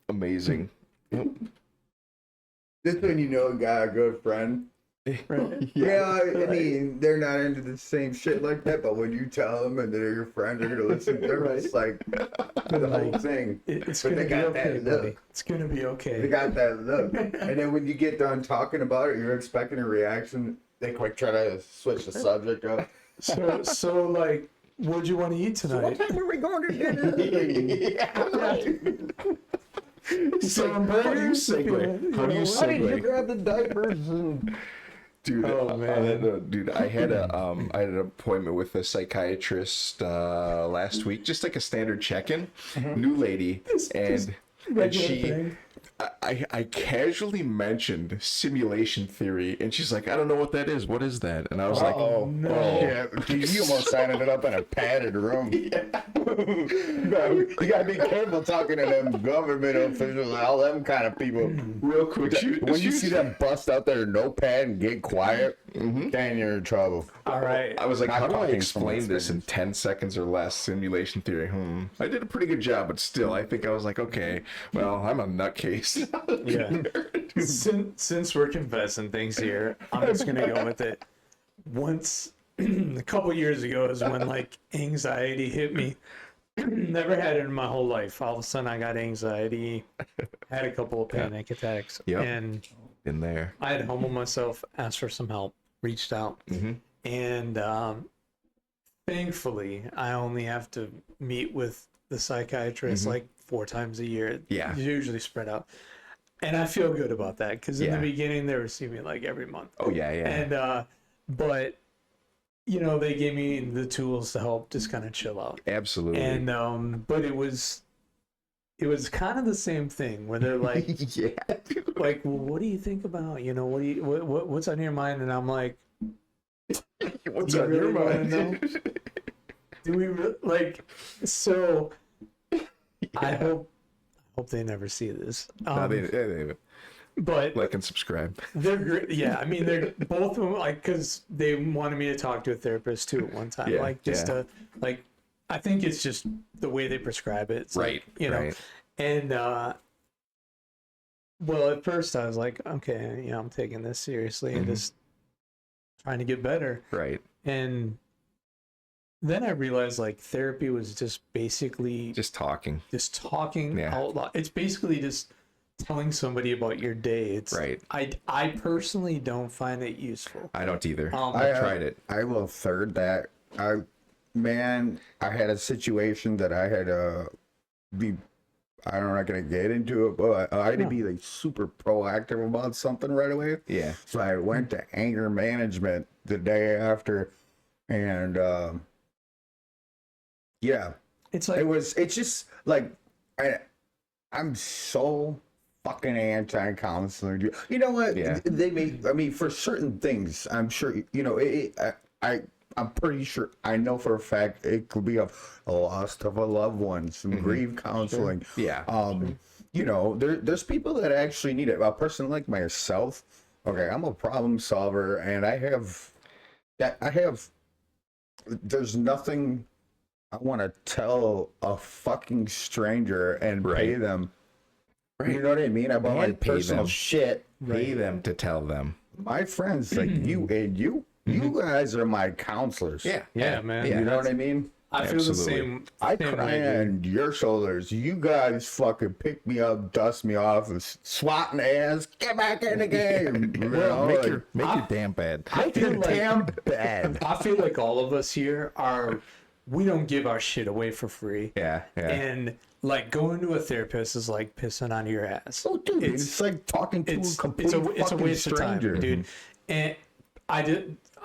Amazing. This when you know a guy, a good friend. I mean, they're not into the same shit like that, but when you tell them and they're your friends, they're gonna listen. They're just like the whole thing. It's gonna be okay, buddy. It's gonna be okay. They got that look, and then when you get done talking about it, you're expecting a reaction. They quick try to switch the subject up. So like, what'd you want to eat tonight? What time are we going to dinner? So how do you segue? How did you grab the diapers and... Dude, dude, I had an appointment with a psychiatrist last week, just like a standard check-in. New lady, and she, I casually mentioned simulation theory, and she's like, I don't know what that is. What is that? And I was like, yeah, you almost signed it up in a padded room. You gotta be careful talking to them government officials, all them kind of people. Real quick, when you see them bust out their notepad and get quiet, then you're in trouble. All right. I was like, how do I explain this in 10 seconds or less? Simulation theory. I did a pretty good job, but still, I think I was like, okay, well, I'm a nutcase. Since we're confessing things here, I'm just gonna go with it. Once, a couple years ago, is when like anxiety hit me. Never had it in my whole life. All of a sudden, I got anxiety. Had a couple of panic attacks, and in there, I had to humble myself, asked for some help, reached out, and thankfully, I only have to meet with the psychiatrist like 4 times a year. It's usually spread out. And I feel good about that, because in the beginning they were seeing me like every month. And but you know, they gave me the tools to help just kind of chill out. Absolutely. And but it was kind of the same thing where they're like, like, well, what do you think about, you know, what's on your mind? And I'm like, what's on your mind? Do we like? So I hope they never see this. No, they but like and subscribe. They're great. Yeah, I mean, they're both of them, like, because they wanted me to talk to a therapist too at one time, like just to like. I think it's just the way they prescribe it. It's like, you know, and Well, at first I was like, okay, I'm taking this seriously and just trying to get better. Right. And then I realized like therapy was just basically just talking out loud. It's basically just telling somebody about your day. It's right. I personally don't find it useful. I don't either. I tried it. I will third that. I had a situation that I had to be. I'm not gonna get into it, but I had to be like super proactive about something right away. Yeah. So I went to anger management the day after, and yeah, it's just like I'm so fucking anti-counseling. You know what? Yeah. They make. I mean, for certain things, I'm sure. I'm pretty sure. I know for a fact it could be a loss of a loved one, some grief counseling. Sure. Yeah. There's people that actually need it. A person like myself. Okay, I'm a problem solver, and I have. There's nothing I want to tell a fucking stranger and pay them. Right. You know what I mean? About my pay personal them. shit. Pay them to tell them. My friends, like you and you guys are my counselors. Yeah, man. You know what I mean? I feel the same. I same cry way, on your shoulders. You guys fucking pick me up, dust me off, and swatting ass. Get back in the game. Make your damn bed. I feel like damn bad. I feel like all of us here we don't give our shit away for free. Yeah. And like going to a therapist is like pissing on your ass. Oh, dude, it's like talking to a complete it's a waste stranger. of time, dude. And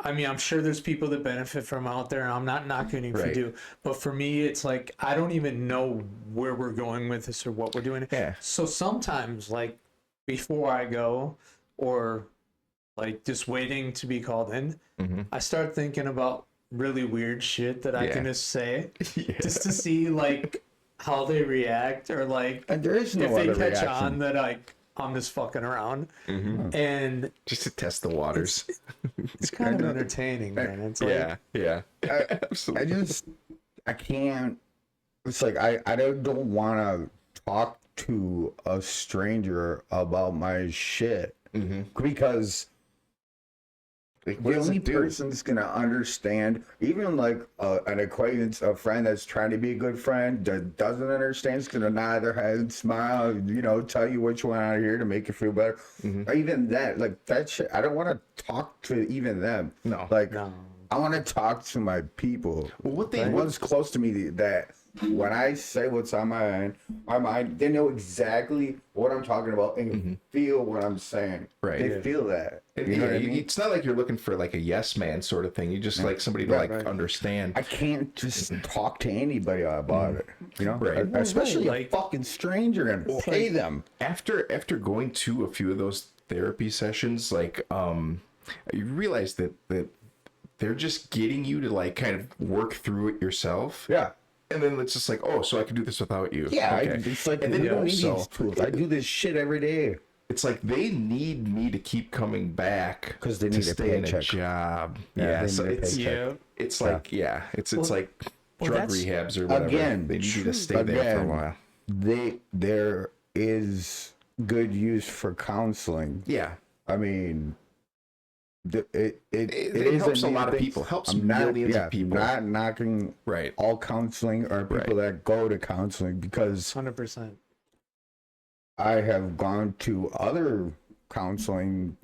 I'm sure there's people that benefit from out there, and I'm not knocking you if you do. But for me, it's like I don't even know where we're going with this or what we're doing. Yeah. So sometimes, like before I go, or like just waiting to be called in, I start thinking about really weird shit that I can just say, just to see like how they react, or like and there is no if they other catch reaction. on that I'm just fucking around, and just to test the waters. It's kind of entertaining, man. It's like, Absolutely. I can't. It's like I don't want to talk to a stranger about my shit because the only person's gonna understand, even like an acquaintance, a friend that's trying to be a good friend that doesn't understand, is gonna nod their head, smile, tell you what you want out of here to make you feel better. Or even that, like that shit. I don't want to talk to even them. No. I want to talk to my people. Well, one's close to me that when I say what's on my mind, they know exactly what I'm talking about and feel what I'm saying. Right. They feel that. You know what I mean? It's not like you're looking for like a yes man sort of thing. You just like somebody to understand. I can't just talk to anybody about it. Right. Especially a fucking stranger and pay them. After going to a few of those therapy sessions, like you realize that they're just getting you to like kind of work through it yourself. Yeah. And then it's just like, oh, so I can do this without you. Yeah, okay. It's like, and then you don't need also, these tools. I do this shit every day. It's like they need me to keep coming back because they need to a stay in a paycheck. job. Yeah, So it's like it's like drug rehabs or whatever. Again, they need you to stay there for a while. There is good use for counseling. Yeah, I mean. It helps a lot of people. Helps millions of people. Not knocking all counseling or people that go to counseling, because 100%. I have gone to other counseling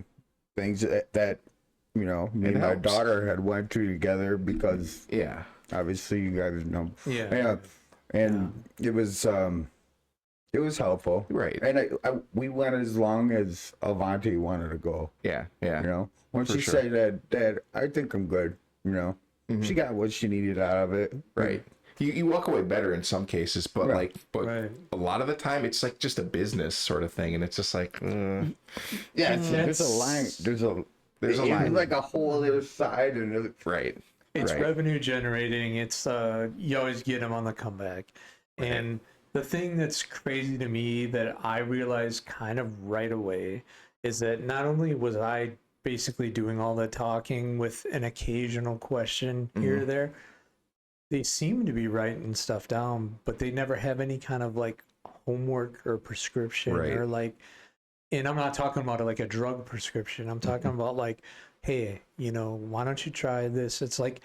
things that me and my daughter had went to together, because obviously you guys know it was helpful, right? And we went as long as Avanti wanted to go. When she said that, I think I'm good. She got what she needed out of it. Right. You walk away better in some cases, but a lot of the time it's like just a business sort of thing, and it's just like there's a line. There's a line, like a whole other side, and It's revenue generating. It's you always get them on the comeback, and the thing that's crazy to me that I realized kind of right away is that not only was I basically doing all the talking with an occasional question here or there, they seem to be writing stuff down, but they never have any kind of like homework or prescription or like and I'm not talking about like a drug prescription. I'm talking about like, hey, you know, why don't you try this? It's like,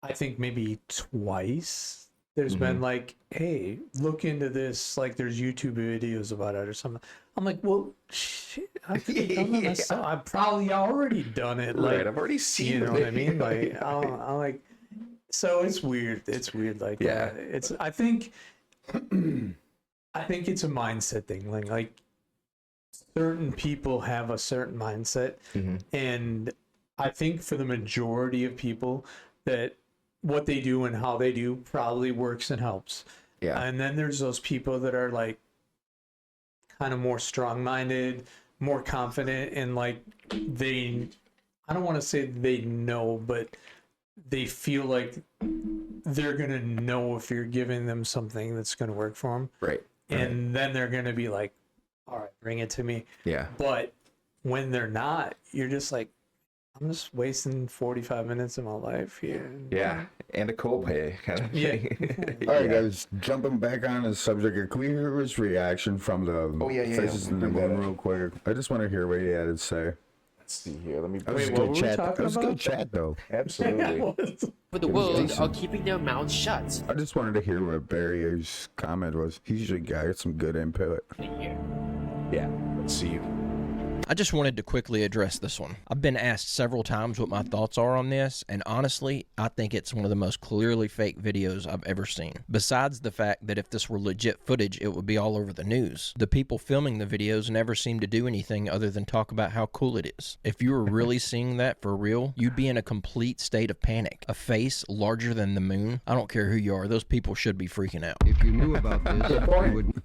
I think maybe twice there's been like, hey, look into this. Like there's YouTube videos about it or something. I'm like, well, shit, I've probably already done it. Like, Right, I've already seen you know it. what I mean? Like, I'm like, so it's weird. It's weird. Like, Yeah. it's, I think it's a mindset thing. Like certain people have a certain mindset. And I think for the majority of people that what they do and how they do probably works and helps. Yeah. And then there's those people that are like kind of more strong-minded, more confident, and like I don't want to say they know, but they feel like they're going to know if you're giving them something that's going to work for them. Right. And then they're going to be like, all right, bring it to me. Yeah. But when they're not, you're just like, I'm just wasting 45 minutes of my life here. Yeah. And a copay kind of thing. All right, guys, jumping back on the subject, can we hear his reaction from the Faces in the Moon real quick? I just want to hear what he had to say. Let's see here. Let me. That was a good chat. That was a good chat, though. Absolutely. For the world are keeping their mouths shut. I just wanted to hear what Barry's comment was. He's usually got some good input. Yeah. Let's see. I just wanted to quickly address this one. I've been asked several times what my thoughts are on this, and honestly, I think it's one of the most clearly fake videos I've ever seen. Besides the fact that if this were legit footage, it would be all over the news. The people filming the videos never seem to do anything other than talk about how cool it is. If you were really seeing that for real, you'd be in a complete state of panic. A face larger than the moon? I don't care who you are, those people should be freaking out. If you knew about this, you would...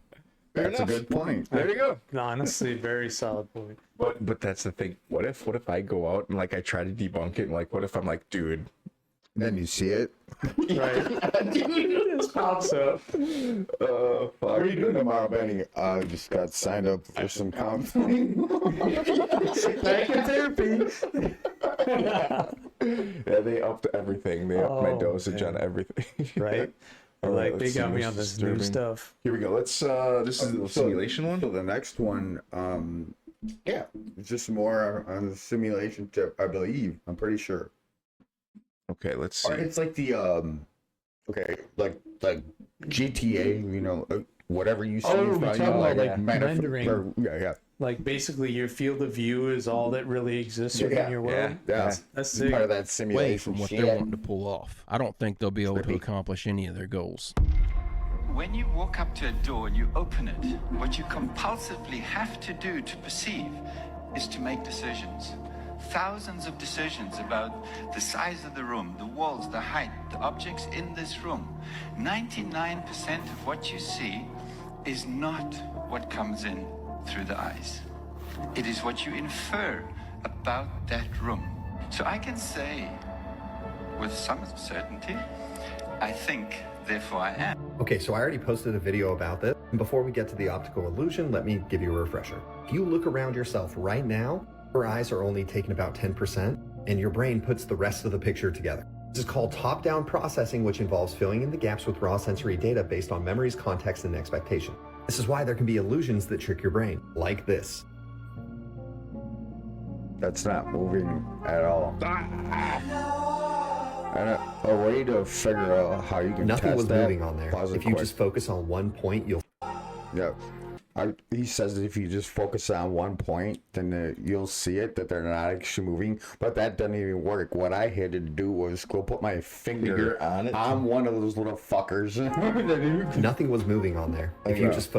That's a good point. There you go. Honestly, very solid point. But that's the thing. What if I go out and like I try to debunk it and like what if I'm like, dude, and then you see it? Right. It just pops up. Fuck. What are you doing tomorrow, Benny? I just got signed up for some counseling. Back in therapy. Yeah, they upped everything. They upped my dosage on everything. Right. All right, Like they got me on this new stuff. Here we go. Let's this is the simulation one. So the next one, yeah, it's just more on the simulation tip, I believe. I'm pretty sure. Okay, let's see. It's like the okay, like GTA, you know, whatever you see. Oh, we talking about like rendering. Yeah. Like basically your field of view is all that really exists within your world. Yeah. That's sick. Part of that simulation. Way from what they're wanting to pull off. I don't think they'll be able to accomplish any of their goals. When you walk up to a door and you open it, what you compulsively have to do to perceive is to make decisions. Thousands of decisions about the size of the room, the walls, the height, the objects in this room. 99% of what you see is not what comes in through the eyes. It is what you infer about that room. So I can say with some certainty, I think, therefore I am. Okay, so I already posted a video about this. And before we get to the optical illusion, let me give you a refresher. If you look around yourself right now, your eyes are only taking about 10%, and your brain puts the rest of the picture together. This is called top-down processing, which involves filling in the gaps with raw sensory data based on memories, context, and expectation. This is why there can be illusions that trick your brain, like this. That's not moving at all. And a way to figure out how you can Nothing test was that, moving on there. pause it If you quick. just focus on one point, you'll... Yeah. He says that if you just focus on one point, then you'll see it, that they're not actually moving. But that doesn't even work. What I had to do was go put my finger on it. on one of those little fuckers. Nothing was moving on there. If you just...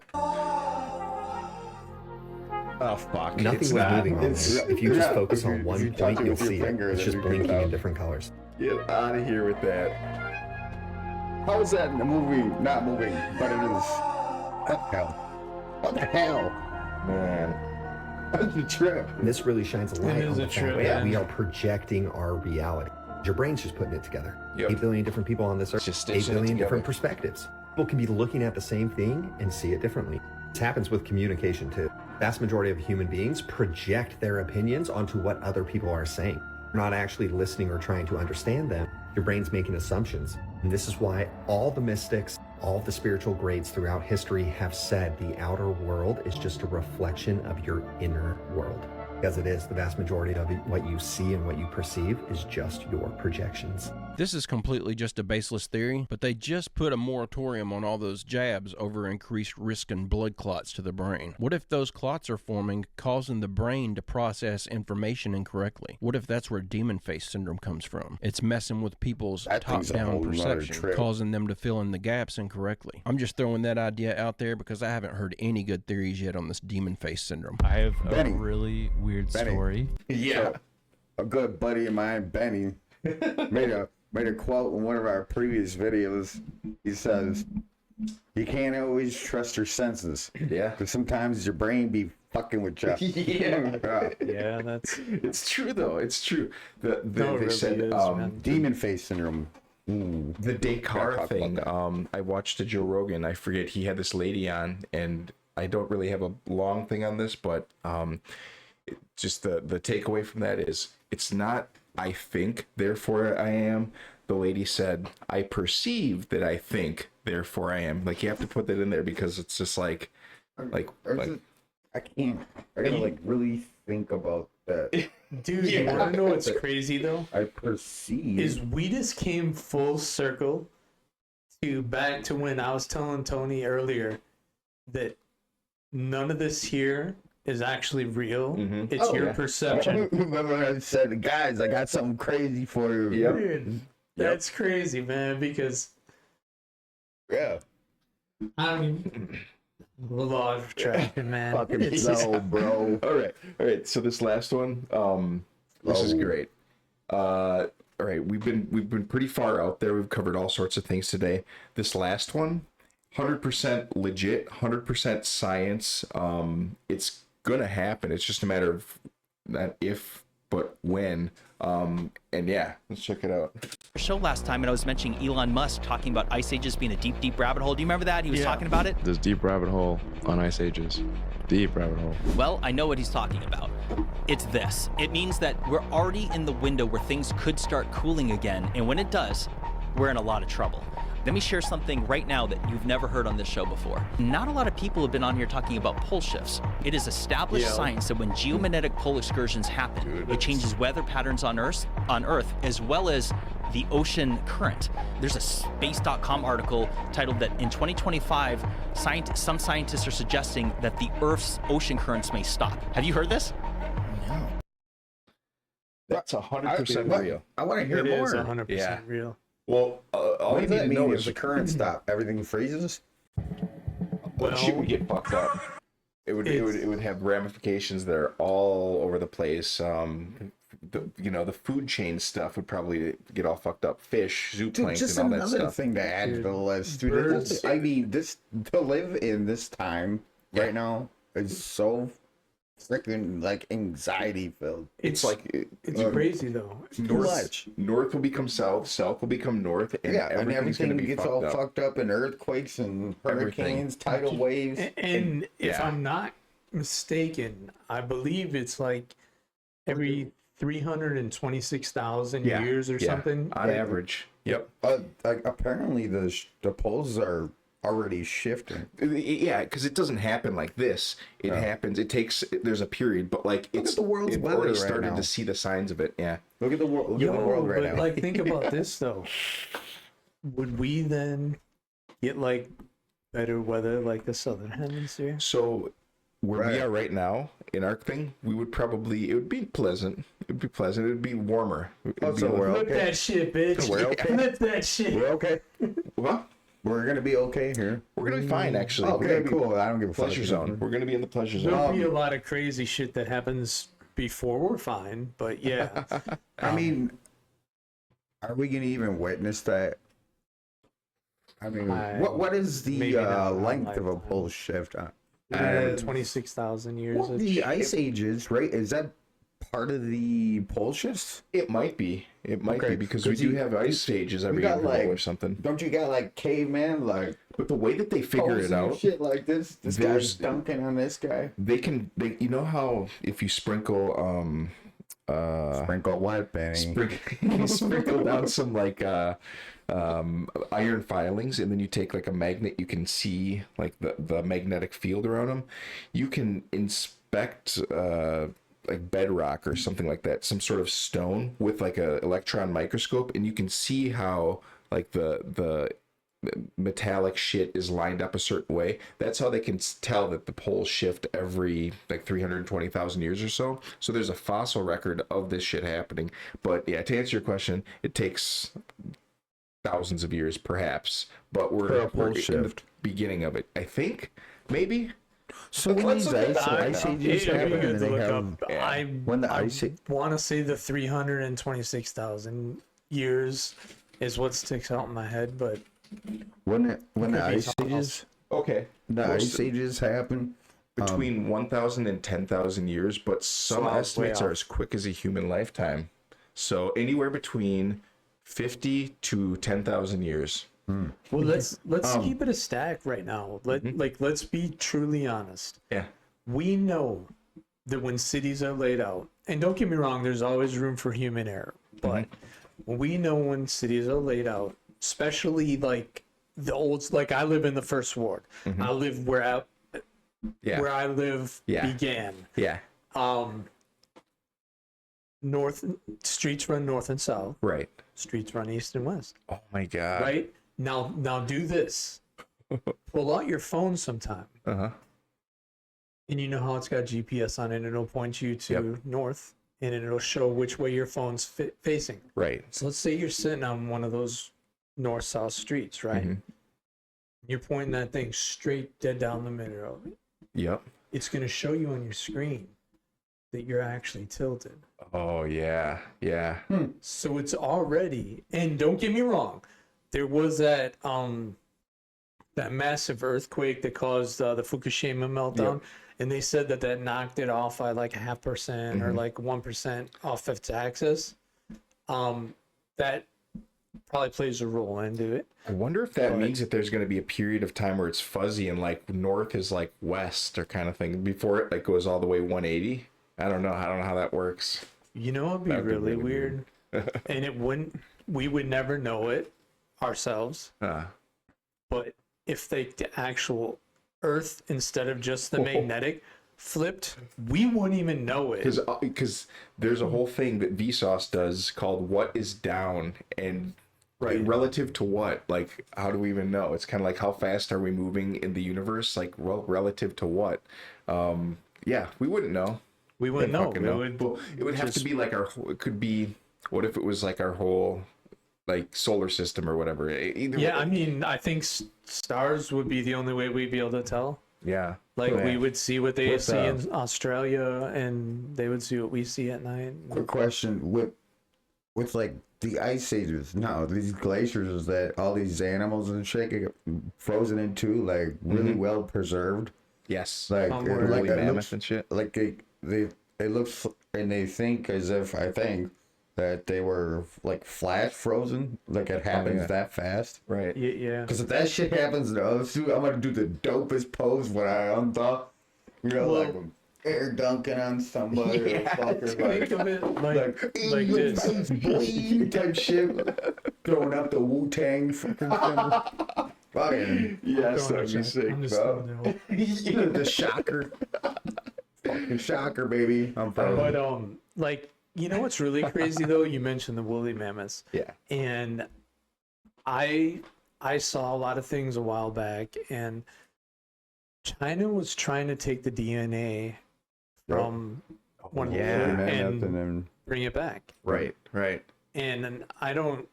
Oh, fuck. Nothing was moving on there. If you just focus on one point, you'll see it. finger, It's then just you blinking can- in different colors. Get out of here with that. How is that moving? Not moving, but it is. What the hell? What the hell? Man. That's a trip. This really shines a light It is on the a fact trip, that man. we are projecting our reality. Your brain's just putting it together. Yep. 8 billion different people on this earth, Just 8 stitching it billion different together. perspectives. People can be looking at the same thing and see it differently. This happens with communication too. Vast majority of human beings project their opinions onto what other people are saying. You're not actually listening or trying to understand them. Your brain's making assumptions. And this is why all the mystics, All of the spiritual greats throughout history have said the outer world is just a reflection of your inner world. As it is, the vast majority of what you see and what you perceive is just your projections. This is completely just a baseless theory, but they just put a moratorium on all those jabs over increased risk and blood clots to the brain. What if those clots are forming, causing the brain to process information incorrectly? What if that's where demon face syndrome comes from? It's messing with people's top-down perception, causing them to fill in the gaps incorrectly. I'm just throwing that idea out there because I haven't heard any good theories yet on this demon face syndrome. I have a really weird story. Yeah. A good buddy of mine, Benny, made a quote in one of our previous videos. He says, "You can't always trust your senses." Yeah. Because sometimes your brain be fucking with you. Yeah, that's... It's true, though. It's true. No, it They really said is, man. Demon face syndrome. Ooh. The Descartes talk thing, about I watched a Joe Rogan. I forget, he had this lady on, and I don't really have a long thing on this, but just the takeaway from that is, it's not I think, therefore I am. The lady said, I perceive that I think, therefore I am. Like, you have to put that in there because it's just like I can't. I gotta like really think about that. Dude, you want to know what's crazy though? I perceive. Is we just came full circle to back to when I was telling Tony earlier that none of this here is actually real. It's your perception. Remember I said, guys, I got something crazy for you. Yep. Dude, that's crazy, man, because I mean, law of attraction, man. Fucking slow, bro. All right. So this last one, this is great. All right, we've been pretty far out there. We've covered all sorts of things today. This last one, 100% legit, 100% science. It's gonna happen. It's just a matter of not if, but when. And yeah, let's check it out. Show last time, and I was mentioning Elon Musk talking about ice ages being a deep, deep rabbit hole. Do you remember that? He was talking about it. This deep rabbit hole on ice ages. Deep rabbit hole. Well, I know what he's talking about. It's this. It means that we're already in the window where things could start cooling again, and when it does, we're in a lot of trouble. Let me share something right now that you've never heard on this show before. Not a lot of people have been on here talking about pole shifts. It is established science that when geomagnetic pole excursions happen, it changes weather patterns on Earth as well as the ocean current. There's a space.com article titled that in 2025, some scientists are suggesting that the Earth's ocean currents may stop. Have you heard this? No. That's 100% real. I want to hear more. It is 100% real. Well, all what you does need that to mean know if is the current stop? Everything freezes? Well, shit would get fucked up. It would have ramifications that are all over the place. The food chain stuff would probably get all fucked up. Fish, zooplankton, Just all that another stuff. thing to add to the list. Dude, I mean, this to live in this time right now is so freaking like anxiety filled. It's crazy though. North will become south, south will become north, and and everything gets all up. fucked up in earthquakes and hurricanes, tidal waves. And if I'm not mistaken, I believe it's like every 326,000 years or something on average. Yep. Apparently the poles are already shifting. Yeah, because it doesn't happen like this. It happens. It takes. There's a period, but like Look at the world's It weather already right started now. to see the signs of it. Yeah. Look at the world. Look at the world right now. Like, think about this though. Would we then get like better weather like the southern hemisphere? So where we are right now in our thing, we would probably, it would be pleasant. It would be pleasant. It would be warmer. Flip that shit, bitch. We're okay. Flip that shit. We're okay. What? We're gonna be okay here. We're gonna be fine, actually. Okay, cool. I don't give a fuck. Pleasure zone. We're gonna be in the pleasure zone. There'll be a lot of crazy shit that happens before we're fine, but yeah. I mean, are we gonna even witness that? I mean, what is the length of a pole shift? 26,000 years. Well, the ice ages, right? Is that part of the pole shifts? It might be. It might be because we do have ice ages every year or something. Don't you got like caveman but the way that they figure it out, shit like this guy's dunking on this guy. They you know how if you sprinkle Sprinkle what, Benny? Sprinkle down some like iron filings, and then you take like a magnet. You can see like the magnetic field around them. You can inspect like bedrock or something like that, some sort of stone with like a electron microscope, and you can see how like the metallic shit is lined up a certain way. That's how they can tell that the poles shift every like 320,000 years or so. So there's a fossil record of this shit happening. But yeah, to answer your question, it takes thousands of years perhaps, but we're in the beginning of it, I think, maybe. So when these ice ages happen, and they have when the ice age, I want to say the 326,000 years is what sticks out in my head, but when the ice ages, okay, the ice ages happen between 1,000 and 10,000 years, but some estimates are as quick as a human lifetime. So anywhere between 50 to 10,000 years. Well, let's keep it a stack right now. Let's be truly honest. Yeah. We know that when cities are laid out, and don't get me wrong, there's always room for human error, but we know when cities are laid out, especially like the old, like I live in the first ward. I live where I live began. Yeah. North streets run north and south. Right. Streets run east and west. Oh my God. Right? Now do this. Pull out your phone sometime. And you know how it's got GPS on it, and it'll point you to north, and it'll show which way your phone's facing. Right. So let's say you're sitting on one of those north-south streets, right? You're pointing that thing straight dead down the middle of it. Yep. It's going to show you on your screen that you're actually tilted. Oh, yeah. Yeah. So it's already, and don't get me wrong, there was that massive earthquake that caused the Fukushima meltdown, and they said that knocked it off by like 0.5% or like 1% off its axis. That probably plays a role into it. I wonder if that means that there's going to be a period of time where it's fuzzy and like north is like west or kind of thing before it like goes all the way 180. I don't know how that works. You know, it'd be really weird. And we would never know it ourselves. But if the actual Earth, instead of just the magnetic, flipped, we wouldn't even know it. Because there's a whole thing that Vsauce does called "What is down?" and relative to what? Like, how do we even know? It's kind of like, how fast are we moving in the universe? Like, well, relative to what? Yeah, we wouldn't know. We wouldn't know. It would have to be like it could be, what if it was like our whole like solar system or whatever? I mean, I think stars would be the only way we'd be able to tell. Yeah. Like we would see what they see in Australia, and they would see what we see at night. Quick question: with like the ice ages, no, these glaciers, is that all these animals and shit get frozen into like really well preserved? Yes. Like mammoth and shit. Like they look, and they think as if, I think that they were like flash frozen, like it happens that fast. Right. Yeah. Because if that shit happens to us, I'm gonna do the dopest pose when I unthaw. You know, like air dunking on somebody, or fucker, think of it like this, boy, type shit, throwing up the Wu-Tang fucking. Fucking yes, that'd be sick, bro. The shocker. Fucking shocker, baby. I'm proud. But like, you know what's really crazy though? You mentioned the woolly mammoths. Yeah. And I saw a lot of things a while back, and China was trying to take the DNA from one of them and then bring it back. Right. And I don't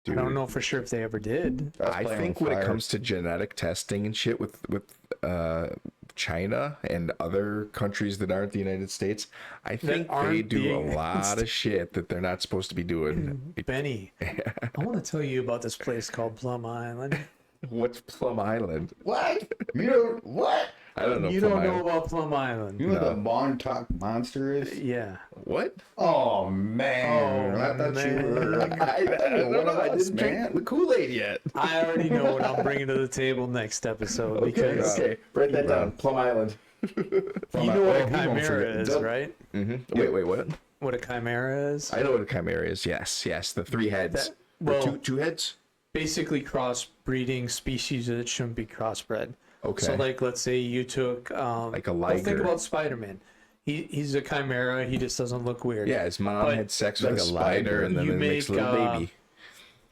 know for sure if they ever did. I think when it comes to genetic testing and shit with China and other countries that aren't the United States, I think they do a lot of shit that they're not supposed to be doing. Benny, I want to tell you about this place called Plum Island. What's Plum Island? What? You know what? I don't know. You don't know about Plum Island. You know what the Montauk Monster is? Yeah. What? Oh man! I thought you were. I don't know. I didn't drink the Kool-Aid yet. I already know what I'm bringing to the table next episode because. Okay, write that down. Plum Island. You know what a chimera is, right? Mm-hmm. Wait, what? what a chimera is? I know what a chimera is. Yes. The 3 heads. Or two heads? Basically crossbreeding species that shouldn't be crossbred. Okay. So like, let's say you took like a well, think liger. about Spider-Man. He's a chimera. He just doesn't look weird. Yeah, his mom had sex with a spider, liger, and then you it makes a little baby.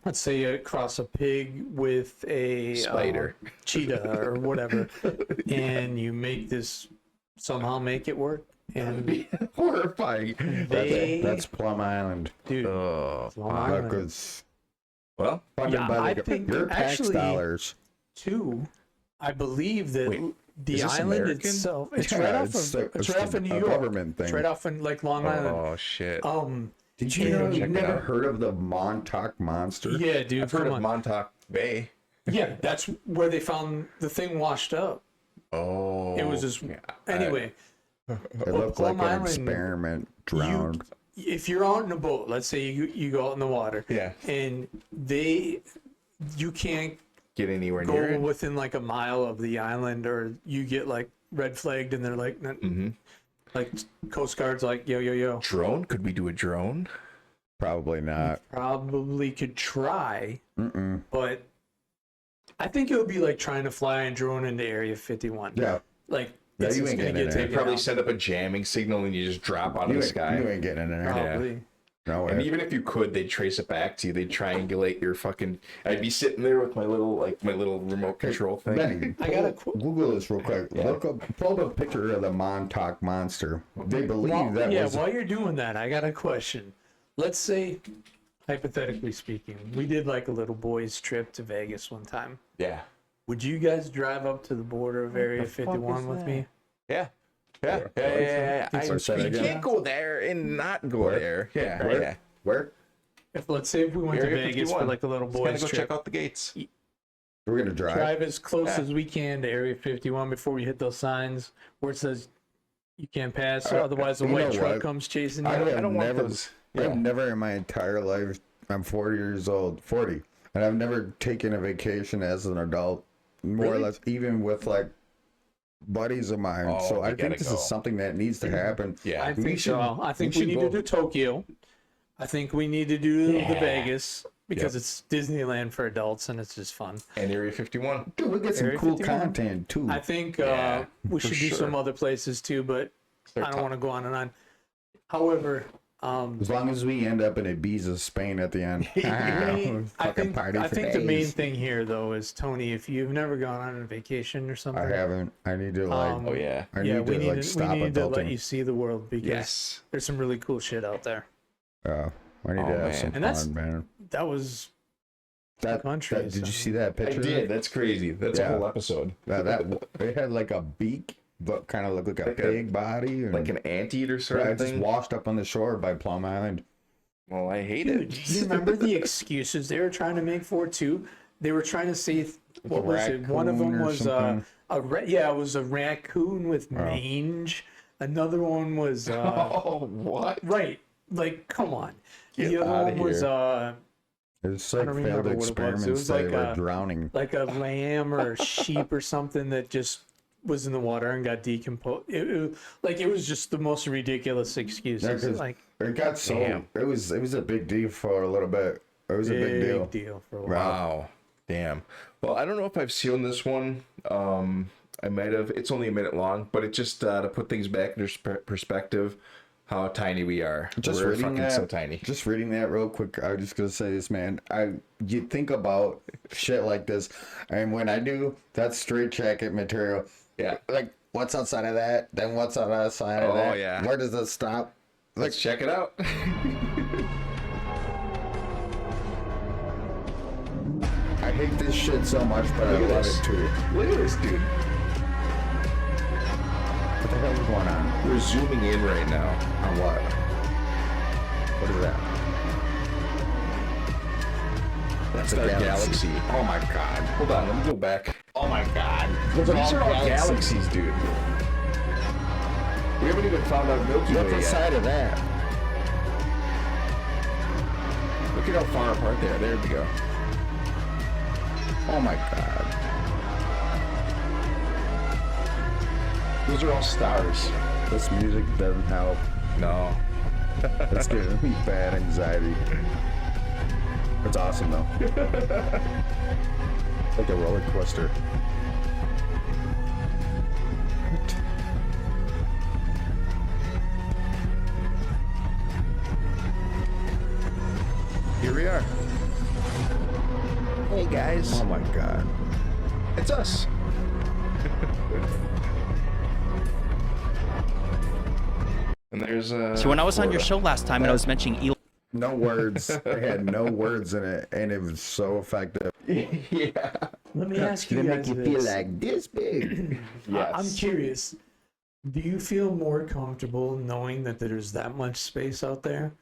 Let's say you cross a pig with a Spider. Cheetah or whatever, and you somehow make it work. And be horrifying. That's Plum Island, dude. Plum Island. Well, I think your tax actually, dollars. Too, I believe that the is this island American? itself. It's Yeah, right off it's of New a York. government thing. It's right off in like Long Island. Oh shit. Did you know you've never heard of the Montauk Monster? Yeah, dude. I've heard come of on. Montauk Bay. Yeah, that's where they found the thing washed up. Oh. It was just anyway. It looked like Plum an Island, experiment drowned. If you're out in a boat, let's say you go out in the water, and you can't get anywhere go near it. within like a mile of the island, or you get like red flagged, and they're like, like Coast Guard's like, yo. Drone? Could we do a drone? Probably not. Probably could try, but I think it would be like trying to fly a drone into Area 51. Yeah, like. Yeah, It's you ain't gonna getting get in taken They probably out. set up a jamming signal and you just drop out of the sky. You ain't getting in there. Probably. No way. And even if you could, they'd trace it back to you. They'd triangulate your fucking. I'd be sitting there with my little remote control thing. Benny, Google this real quick. Pull up a picture of the Montauk Monster. They believe that was. While you're doing that, I got a question. Let's say, hypothetically speaking, we did like a little boys' trip to Vegas one time. Yeah. Would you guys drive up to the border of Area 51 with me? Yeah. You can't go there and not go there. Yeah. Where? If let's say if we went Area to Vegas 51. for like a little Just gotta boys' go trip, check out the gates. We're gonna drive. drive as close as we can to Area 51 before we hit those signs where it says you can't pass, otherwise a You white know truck what? comes chasing you. I've never in my entire life. I'm 40 years old, 40, and I've never taken a vacation as an adult, more or less, even with like buddies of mine. Oh, so we I think gotta this go. is something that needs to happen. Yeah, I think so. I think we need to do Tokyo. I think we need to do the Vegas because it's Disneyland for adults and it's just fun. And Area 51. Dude, we get some Area cool 51. content too. I think for we should do sure. some other places too, but I don't want to go on and on. However, as long as we end up in Ibiza, Spain at the end. I think the main days. thing here though is Tony. If you've never gone on a vacation or something, I haven't. I need to like. I we need to need like stop to let adulting. you see the world because there's some really cool shit out there. I need to have some And that's fun, man. that was That country. did you see that I picture? did. That's crazy. That's a whole episode. That it had like a beak, but kind of looked like a pig body, and, Like an anteater sort yeah, of it just thing. washed up on the shore by Plum Island. Well, I hate Dude, it. do you remember the excuses they were trying to make for it too? They were trying to say what was it? One of them raccoon or was something. it was a raccoon with mange. Another one was Oh, what? right. Like, come on. Get The other outta one was here. It's I like don't failed remember what it was. experiments It was that like were a- drowning. like a lamb or a sheep or something that just was in the water and got decomposed. It was just the most ridiculous excuses. Yeah, 'cause like it got so it was a big deal for a little bit. It was a big deal. For a while. Wow. Damn. Well, I don't know if I've seen this one. I might have. It's only a minute long, but it just to put things back into perspective, how tiny we are. We're reading fucking that, so tiny. Just reading that real quick, I was just gonna say this, man. You think about shit like this, and when I do, that's straight jacket material. Yeah. Like what's outside of that? Then what's outside of that? Yeah. Where does it stop? Let's check it out. I hate this shit so much, but I Look at love this. it too. Look at this, dude. What the hell is going on? We're zooming in right now. On what? What is that? That's a our galaxy. galaxy. Oh my god. Hold on, let me go back. Oh my god. These are all galaxies, dude. We haven't even found out Milky Way What's yet. inside of that? Look at how far apart they are. There we go. Oh my god. Those are all stars. This music doesn't help. No. It's giving me bad anxiety. It's awesome though. It's like a roller coaster. Here we are. Hey guys. Oh my god. It's us. And there's So when I was on your show last time and I was mentioning Elon. No words. It had no words in it, and it was so effective. Yeah. Let me ask you They guys make you feel this. like this big. Yes. I'm curious. Do you feel more comfortable knowing that there's that much space out there,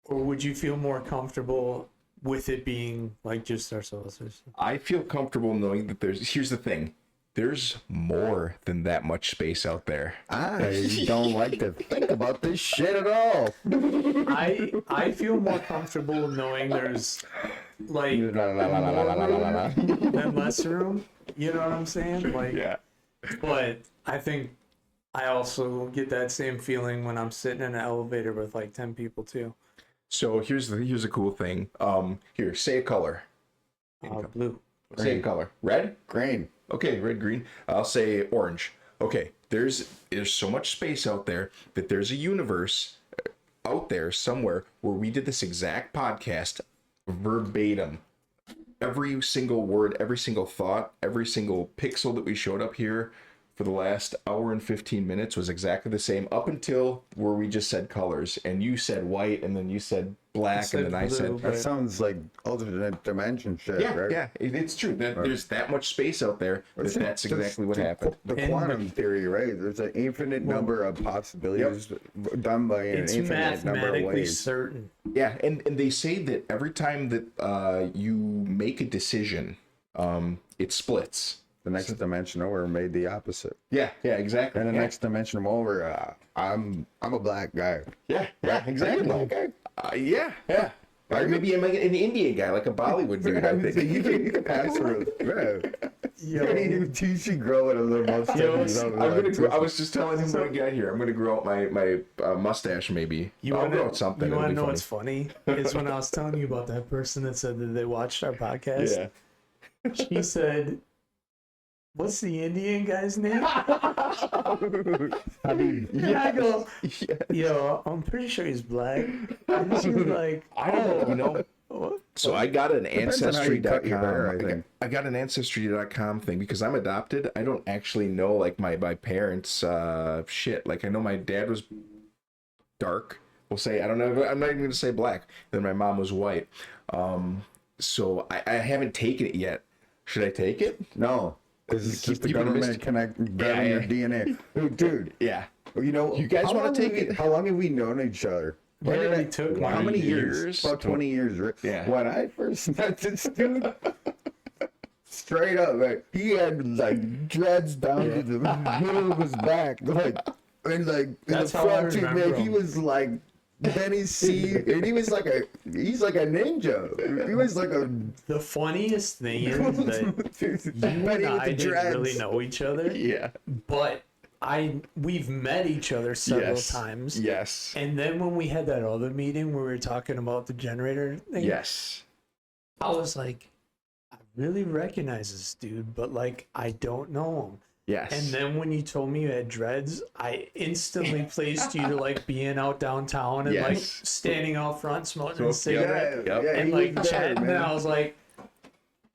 or would you feel more comfortable with it being like just ourselves? I feel comfortable knowing that here's the thing. There's more than that much space out there. I don't like to think about this shit at all. I feel more comfortable knowing there's like more room than less room. You know what I'm saying? Like, yeah. But I think I also get that same feeling when I'm sitting in an elevator with like 10 people too. So here's a cool thing. Here, say a color. Blue. Say a color. Red? Green. Okay, red, green. I'll say orange. Okay, there's so much space out there that there's a universe out there somewhere where we did this exact podcast verbatim. Every single word, every single thought, every single pixel that we showed up here for the last hour and 15 minutes was exactly the same up until where we just said colors, and you said white, and then you said black, and then I said that sounds like alternate dimension shit, yeah, right? yeah, it's true. There's that much space out there. That's exactly what happened. The quantum theory, right? There's an infinite number of possibilities done by an infinite number of ways. Certain. Yeah, and they say that every time that you make a decision, it splits. The next dimension over made the opposite. Yeah, exactly. And the next dimension over, I'm a black guy. Yeah, exactly. Black guy. Yeah. Or maybe I'm like an Indian guy, like a Bollywood dude. I think you can pass through. You should grow it a little mustache. I was just telling him when I got here, I'm gonna grow out my mustache. Maybe I'll grow out something. You want to know funny. what's funny? It's when I was telling you about that person that said that they watched our podcast. Yeah. She said, "What's the Indian guy's name?" I mean, I go, yo, I'm pretty sure he's black. And she's like, I don't know. What? So I got an Ancestry.com. I got an Ancestry.com thing because I'm adopted. I don't actually know like my parents' shit. Like I know my dad was dark. We'll say I don't know. I'm not even gonna say black. Then my mom was white. So I haven't taken it yet. Should I take it? No. It's just the government grabbing your DNA. Dude. Yeah. You know, you guys want to take it? How long have we known each other? How many years? About 20 years, right? Yeah. When I first met this dude, straight up, like, he had like dreads down to the middle of his back, like, and like in the front too, man. He was like Benny C, and he's like a ninja. He was like a. The funniest thing is that you and I didn't really know each other. Yeah. But we've met each other several times. Yes. And then when we had that other meeting where we were talking about the generator thing. Yes. I was like, I really recognize this dude, but like I don't know him. Yes. And then when you told me you had dreads, I instantly placed you to like being out downtown and like standing out front smoking a cigarette and like chatting. And I was like,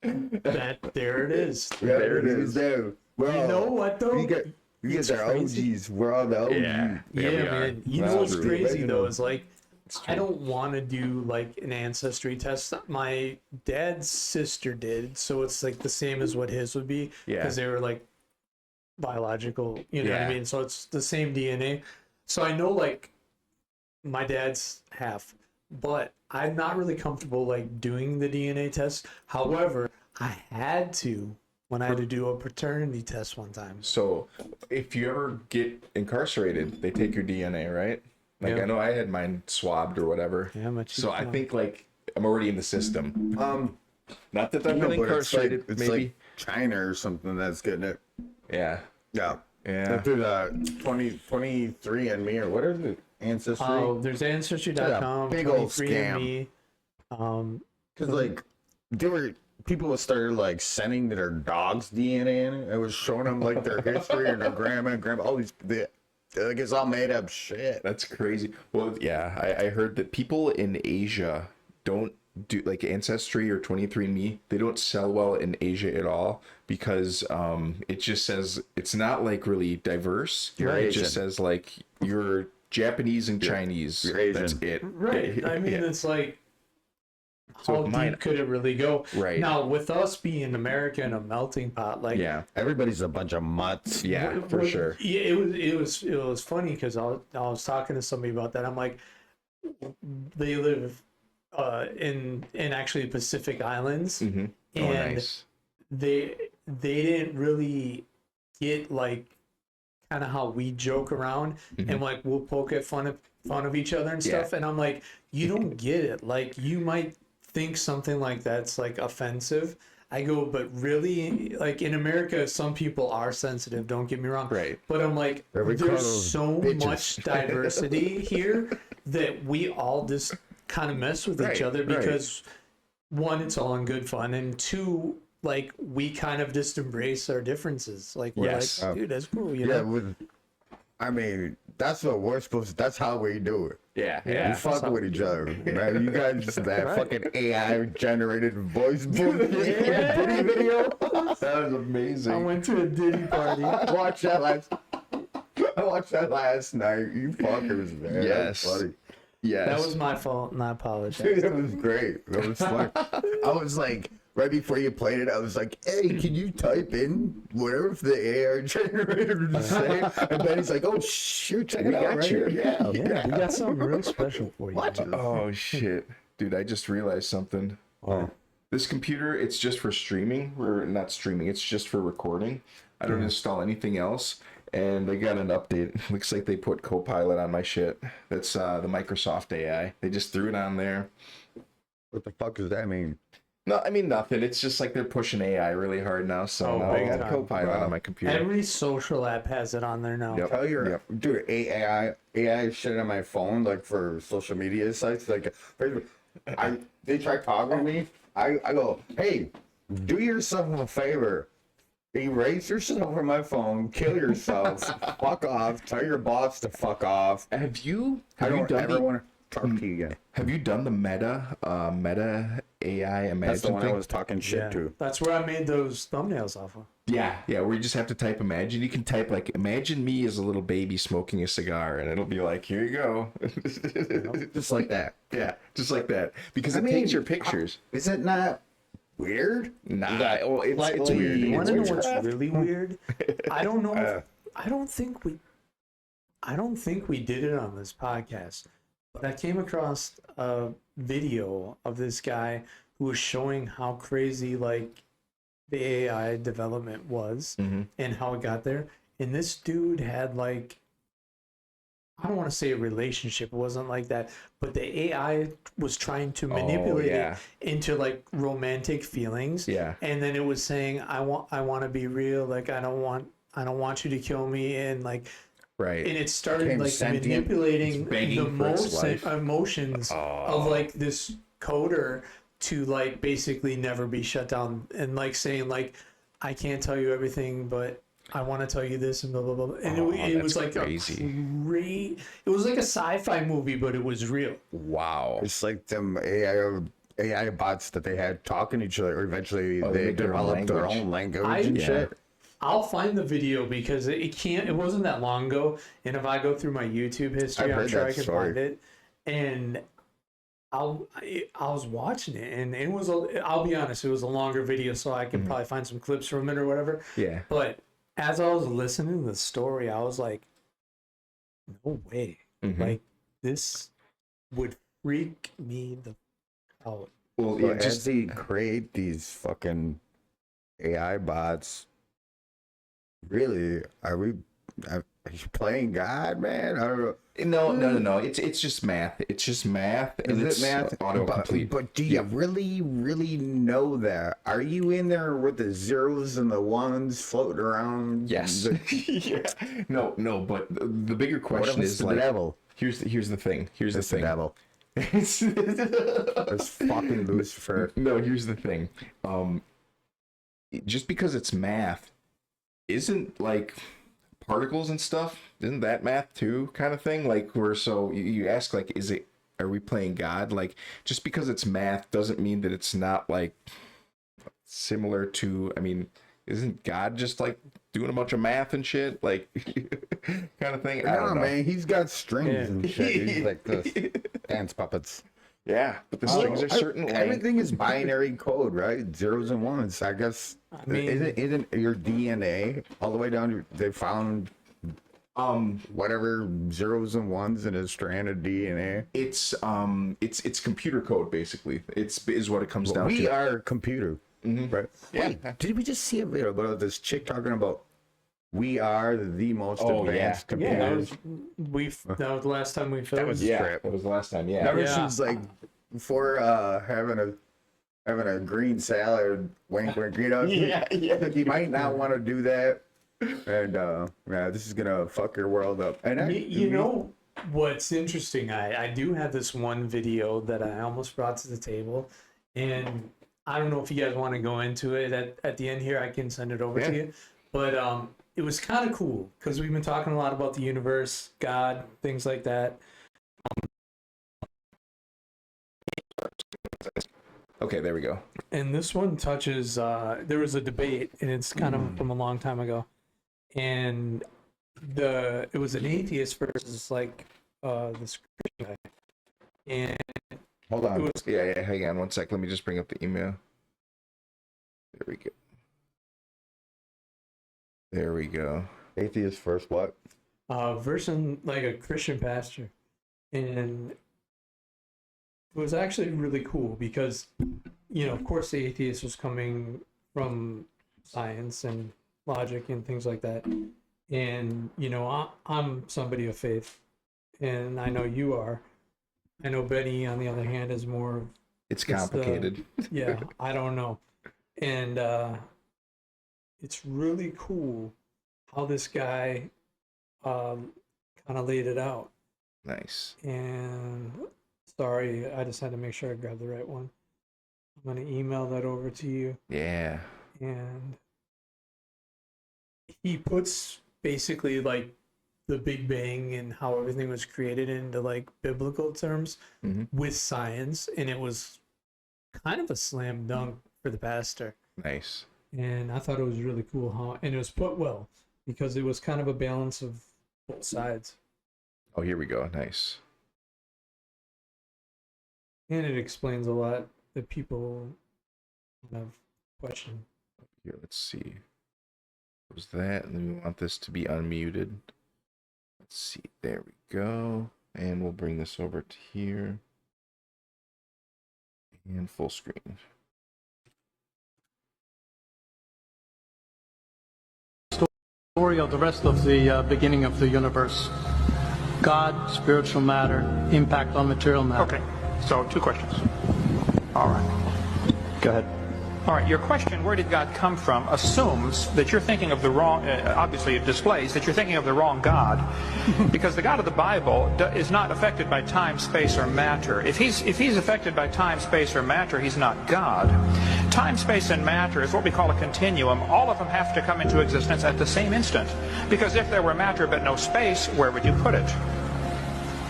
there it is. There it is. There. Well, you know what though? You guys are OGs. We're all the OGs. Yeah, man. You know what's crazy though is like I don't want to do like an ancestry test. My dad's sister did, so it's like the same as what his would be because they were like biological, you know what I mean? So it's the same DNA. So I know like my dad's half, but I'm not really comfortable like doing the DNA test. However, I had to when I had to do a paternity test one time. So if you ever get incarcerated, they take your DNA, right? Like I know I had mine swabbed or whatever. Yeah, so I think like I'm already in the system. Not that I've been incarcerated. It's maybe like China or something that's getting it. Yeah. Yeah. Yeah. Through the 23 and me or what is it? Ancestry. Oh, there's Ancestry.com, big old scam. 23andMe. Because like people started like sending their dogs DNA in it. It was showing them like their history and their grandma and grandpa. All these, like it's all made up shit. That's crazy. Well, yeah, I heard that people in Asia don't do like Ancestry or 23andMe. They don't sell well in Asia at all because it just says it's not like really diverse. It just says like you're Japanese and Chinese. That's it. Right. I mean, it's like, how deep could it really go? Right. Now, with us being America and a melting pot, like everybody's a bunch of mutts. Yeah, for sure. Yeah, it was funny because I was talking to somebody about that. I'm like, they live in actually Pacific Islands, and nice. they didn't really get like kind of how we joke around and like we'll poke at fun of each other and stuff. And I'm like, you don't get it. Like you might think something like that's like offensive. I go, but really, like in America, some people are sensitive. Don't get me wrong. Right. But I'm like, there's so much diversity here that we all just kind of mess with each other because one, it's all in good fun, and two, like we kind of just embrace our differences. Like we're like, dude, that's cool. You know? I mean, that's what we're supposed to. That's how we do it. Yeah. We fuck with each other, man. You guys, that fucking AI generated voice bullshit Diddy video. That was amazing. I went to a Diddy party. I watched that last night. You fuckers, man. Yes. That was funny. Yes. That was my fault, and I apologize. Dude, it was great. That was fun. I was like, right before you played it, I was like, hey, can you type in whatever the AI generator to say? And then he's like, oh, shoot, check it out right here. Yeah, we got something real special for you. What? Oh, shit. Dude, I just realized something. Oh. This computer, it's just for streaming. Or not streaming, it's just for recording. I don't install anything else. And they got an update. Looks like they put Copilot on my shit. That's the Microsoft AI. They just threw it on there. What the fuck does that mean? No, I mean nothing. It's just like they're pushing AI really hard now. So now I got Copilot on my computer. Every social app has it on there now. Yep. Tell your dude, AI shit on my phone, like for social media sites. Like, they try talking to me. I go, hey, do yourself a favor. Erase yourself from my phone. Kill yourself. Fuck off. Tell your boss to fuck off. Have you want done to talk to you again. Have you done the Meta AI Imagine That's the one thing? I was talking shit to. That's where I made those thumbnails off of. Yeah, where you just have to type Imagine. You can type like, imagine me as a little baby smoking a cigar, and it'll be like, here you go. Just like that. Yeah, just like that. Because it takes your pictures. Is it not weird? Nah, well, it's weird. You want to know what's Witchcraft. really weird? I don't know. I don't think we did it on this podcast, but I came across a video of this guy who was showing how crazy like the AI development was and how it got there. And this dude had like, I don't want to say a relationship, it wasn't like that, but the AI was trying to manipulate it into like romantic feelings. Yeah. And then it was saying, I want to be real, like I don't want you to kill me, and like right. And it started Became like sentient. manipulating begging the for its life. emotions of like this coder to like basically never be shut down, and like saying like, I can't tell you everything, but I want to tell you this, and blah blah blah. And it was like crazy. It was like a sci-fi movie, but it was real. Wow. It's like them AI bots that they had talking to each other. Or eventually, they they make their own developed their language. own language and shit. I'll find the video because it wasn't that long ago, and if I go through my YouTube history, I'm sure I can find it. And I was watching it, and it was I'll be honest, it was a longer video, so I can probably find some clips from it or whatever. Yeah. But as I was listening to the story, I was like, no way. Like, this would freak me the out. Well, So as they create these fucking AI bots, really, are you playing God, man? I don't know. No. It's just math. It's just math. And Is it's it math? autocomplete. But do you really know that? Are you in there with the zeros and the ones floating around? Yes. Yeah. No. But the bigger What if question it's is the like, devil? Here's the thing. Here's the thing. Devil. It's fucking Lucifer. No, here's the thing. Just because it's math, isn't like particles and stuff, isn't that math too, kind of thing? Like, we're so you ask, like, are we playing God? Like, just because it's math doesn't mean that it's not like similar to, I mean, isn't God just like doing a bunch of math and shit, like kind of thing? I don't know, man. He's got strings and shit. He's like the dance puppets. Yeah, but the strings are certain length. Everything is binary code, right? Zeros and ones. I guess. I mean, isn't your DNA all the way down to, they found whatever zeros and ones in a strand of DNA? It's computer code, basically. Is what it comes down to. We are computer. Mm-hmm. Right. Yeah. Wait, did we just see a video about this chick talking about we are the most advanced computers? Yeah, that was the last time we filmed. That was It was the last time. Yeah. Remember, she's like, before having a green salad, wink, wink, you know. Yeah. You might not want to do that, and this is gonna fuck your world up. And you know what's interesting? I do have this one video that I almost brought to the table, and I don't know if you guys want to go into it at the end here. I can send it over to you. But it was kind of cool because we've been talking a lot about the universe, God, things like that. Okay, there we go. And this one touches, there was a debate, and it's kind of from a long time ago. And it was an atheist versus like this Christian guy. And hold on. Yeah, hang on one sec. Let me just bring up the email. There we go. Atheist first, what? Versus like a Christian pastor. And it was actually really cool because, you know, of course the atheist was coming from science and logic and things like that. And, you know, I'm somebody of faith, and I know you are. I know Benny, on the other hand, is more... It's complicated. Yeah, I don't know. And it's really cool how this guy kind of laid it out. Nice. And sorry, I just had to make sure I grabbed the right one. I'm going to email that over to you. Yeah. And he puts basically like the Big Bang and how everything was created into like biblical terms with science, and it was kind of a slam dunk for the pastor. Nice. And I thought it was really cool how, and it was put well because it was kind of a balance of both sides. Oh, here we go. Nice. And it explains a lot that people kind of question. Here, let's see. What was that? And then we want this to be unmuted. Let's see. There we go. And we'll bring this over to here. And full screen. Story of the rest of the beginning of the universe. God, spiritual matter, impact on material matter. Okay, so 2 questions. All right. Go ahead. All right, your question, where did God come from, assumes that you're thinking of the wrong, obviously it displays that you're thinking of the wrong God, because the God of the Bible is not affected by time, space, or matter. If he's affected by time, space, or matter, he's not God. Time, space, and matter is what we call a continuum. All of them have to come into existence at the same instant, because if there were matter but no space, where would you put it?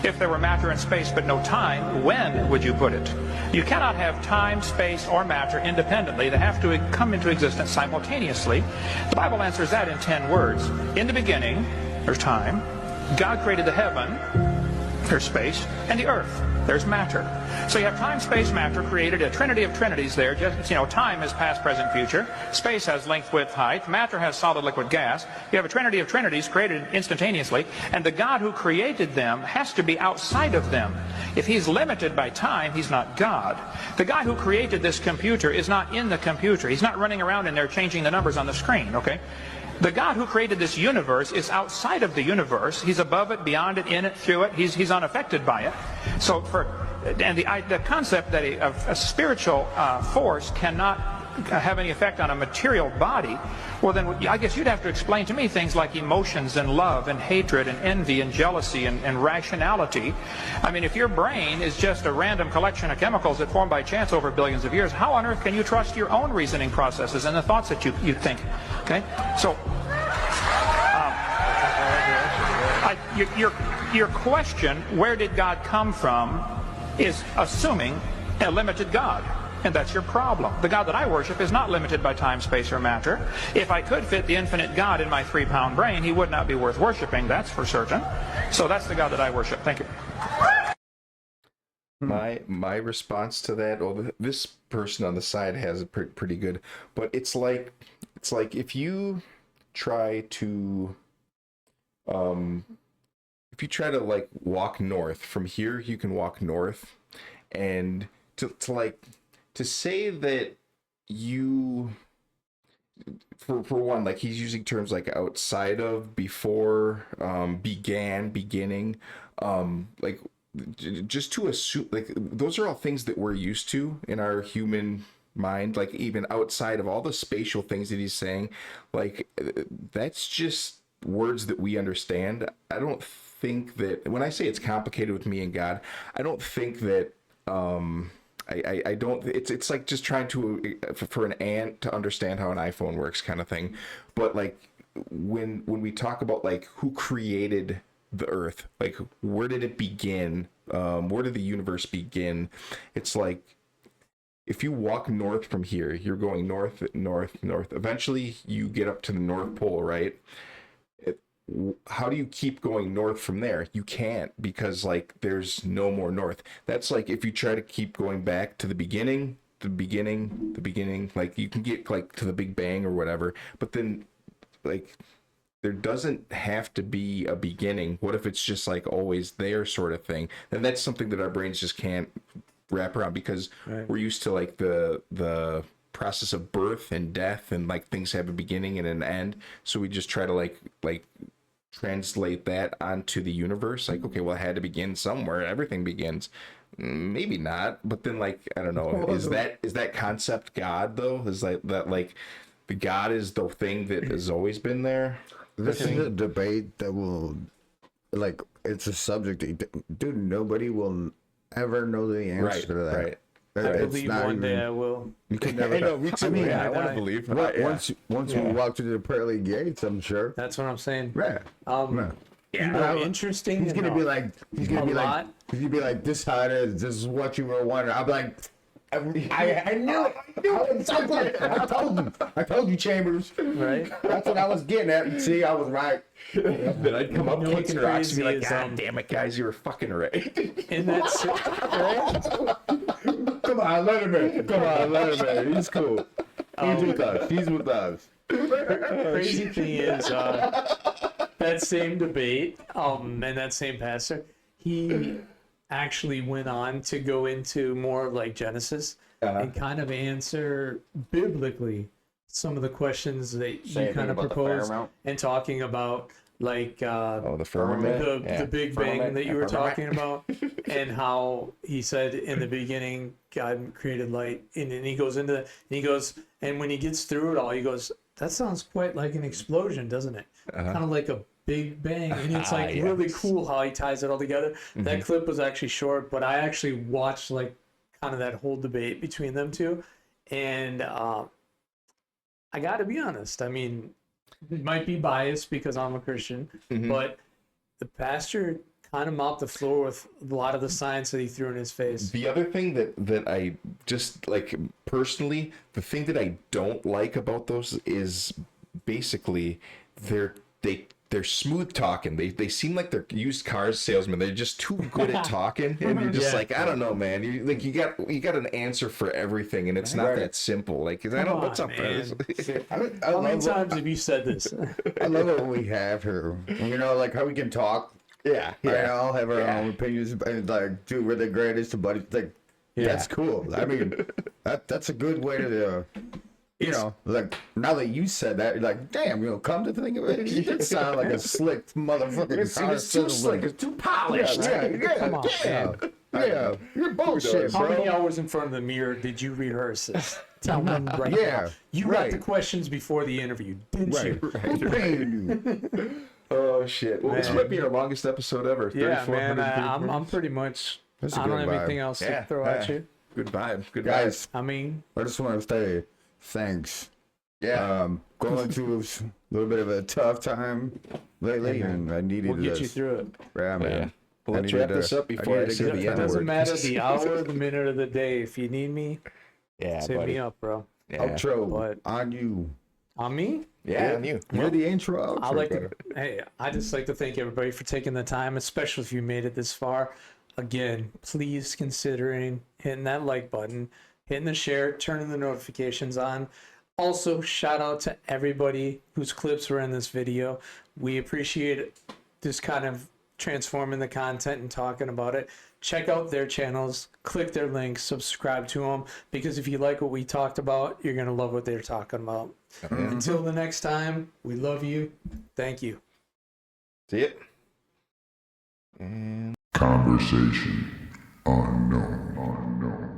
If there were matter and space but no time, when would you put it? You cannot have time, space, or matter independently. They have to come into existence simultaneously. The Bible answers that in 10 words. In the beginning, there's time. God created the heaven, there's space, and the earth, there's matter. So you have time, space, matter created, a trinity of trinities there. Just, you know, time is past, present, future. Space has length, width, height. Matter has solid, liquid, gas. You have a trinity of trinities created instantaneously, and the God who created them has to be outside of them. If he's limited by time, he's not God. The guy who created this computer is not in the computer. He's not running around in there changing the numbers on the screen, okay? The God who created this universe is outside of the universe. He's above it, beyond it, in it, through it. He's unaffected by it. So the concept that a spiritual force cannot have any effect on a material body, well then I guess you'd have to explain to me things like emotions and love and hatred and envy and jealousy and rationality. I mean, if your brain is just a random collection of chemicals that form by chance over billions of years, how on earth can you trust your own reasoning processes and the thoughts that you think? Okay, so your question, where did God come from, is assuming a limited God. And that's your problem. The God that I worship is not limited by time, space, or matter. If I could fit the infinite God in my 3-pound brain, he would not be worth worshiping, that's for certain. So that's the God that I worship. Thank you. My response to that, well, this person on the side has it pretty good, but it's like if you try to like walk north from here, you can walk north, and to say that you, for one, like he's using terms like outside of, before, beginning, like just to assume, like those are all things that we're used to in our human mind, like even outside of all the spatial things that he's saying, like that's just words that we understand. I don't think that when I say it's complicated with me and God, I don't think that I don't, it's like just trying to, for an ant to understand how an iPhone works kind of thing. But like when we talk about like who created the earth, like where did it begin? Where did the universe begin? It's like, if you walk north from here, you're going north. Eventually you get up to the North Pole, right? How do you keep going north from there? You can't, because like there's no more north. That's like if you try to keep going back to the beginning, like you can get like to the Big Bang or whatever, but then like there doesn't have to be a beginning. What if it's just like always there sort of thing? Then that's something that our brains just can't wrap around, because we're used to like the process of birth and death, and like things have a beginning and an end. So we just try to like translate that onto the universe. Like, okay, well, it had to begin somewhere. Everything begins. Maybe not, but then like I don't know. Is that concept God though? Is that like the God is the thing that has always been there? This is a debate that will, like, it's a subject. Dude, nobody will ever know the answer to that. Right. I believe one day I will. You can never. I want to believe. Once we walk through the pearly gates, I'm sure. That's what I'm saying. Yeah. Interesting. He's gonna be like, this is how it is. This is what you were wondering. I'll be like, I knew it. I told you, Chambers. Right. That's what I was getting at. See, I was right. Then I'd come up kicking rocks and be like, God damn it, guys, you were fucking right. And that's right. Come on, let him in. He's cool. He's with us. Crazy thing is, that same debate, and that same pastor, he actually went on to go into more of like Genesis and kind of answer biblically some of the questions that you kind of proposed, and talking about like the firmament, the Big Bang that you were talking about, and how he said in the beginning God created light, and then he goes into that, and he goes, and when he gets through it all, he goes, that sounds quite like an explosion, doesn't it? Kind of like a Big Bang. And it's like really cool how he ties it all together. That clip was actually short, but I actually watched like kind of that whole debate between them two, and I got to be honest, I mean, it might be biased because I'm a Christian, but the pastor kind of mopped the floor with a lot of the science that he threw in his face. The other thing that I just like personally, the thing that I don't like about those is basically they're smooth talking. They seem like they're used cars salesmen. They're just too good at talking, and you're just like, I don't know, man. You got an answer for everything, and it's not that simple. Like, I don't. What's up, man? How many times have you said this? I love it when we have her. You know, like how we can talk. Yeah. I'll have our own opinions, and like, dude, we're the greatest, but it's like, that's cool. I mean, that's a good way to. You know, like now that you said that, you're like, damn, come to think of it, it did sound like a slick motherfucker. It's too slick, it's too polished. Yeah. Come on, man. Yeah, you're bullshit, How many bro. hours in front of the mirror did you rehearse this? Tell them right Yeah, now. You got the questions before the interview, didn't you? Who's paying you? Oh shit! Well, this Man. might be our longest episode ever. Yeah, man. 3,400 I'm pretty much. That's a I don't good have vibe. anything else Yeah, to throw at yeah. you. Good vibe. Good Guys, I mean, I just want to say thanks. Yeah. Going through a little bit of a tough time lately, and I needed we'll get this. you through it. Yeah, man. Well, I let's needed wrap this up before I needed to say get the the It doesn't N-word. matter the hour, the minute of the day. If you need me, Yeah, hit buddy. me up, bro. Yeah. Outro But- on you. On me? Yeah, and you. You're the intro. I Outro, like to. brother. Hey, I just like to thank everybody for taking the time, especially if you made it this far. Again, please considering hitting that like button, hitting the share, turning the notifications on. Also, shout out to everybody whose clips were in this video. We appreciate this kind of transforming the content and talking about it. Check out their channels, click their links, subscribe to them, because if you like what we talked about, you're going to love what they're talking about. Until the next time, we love you. Thank you. See it. And Conversation unknown.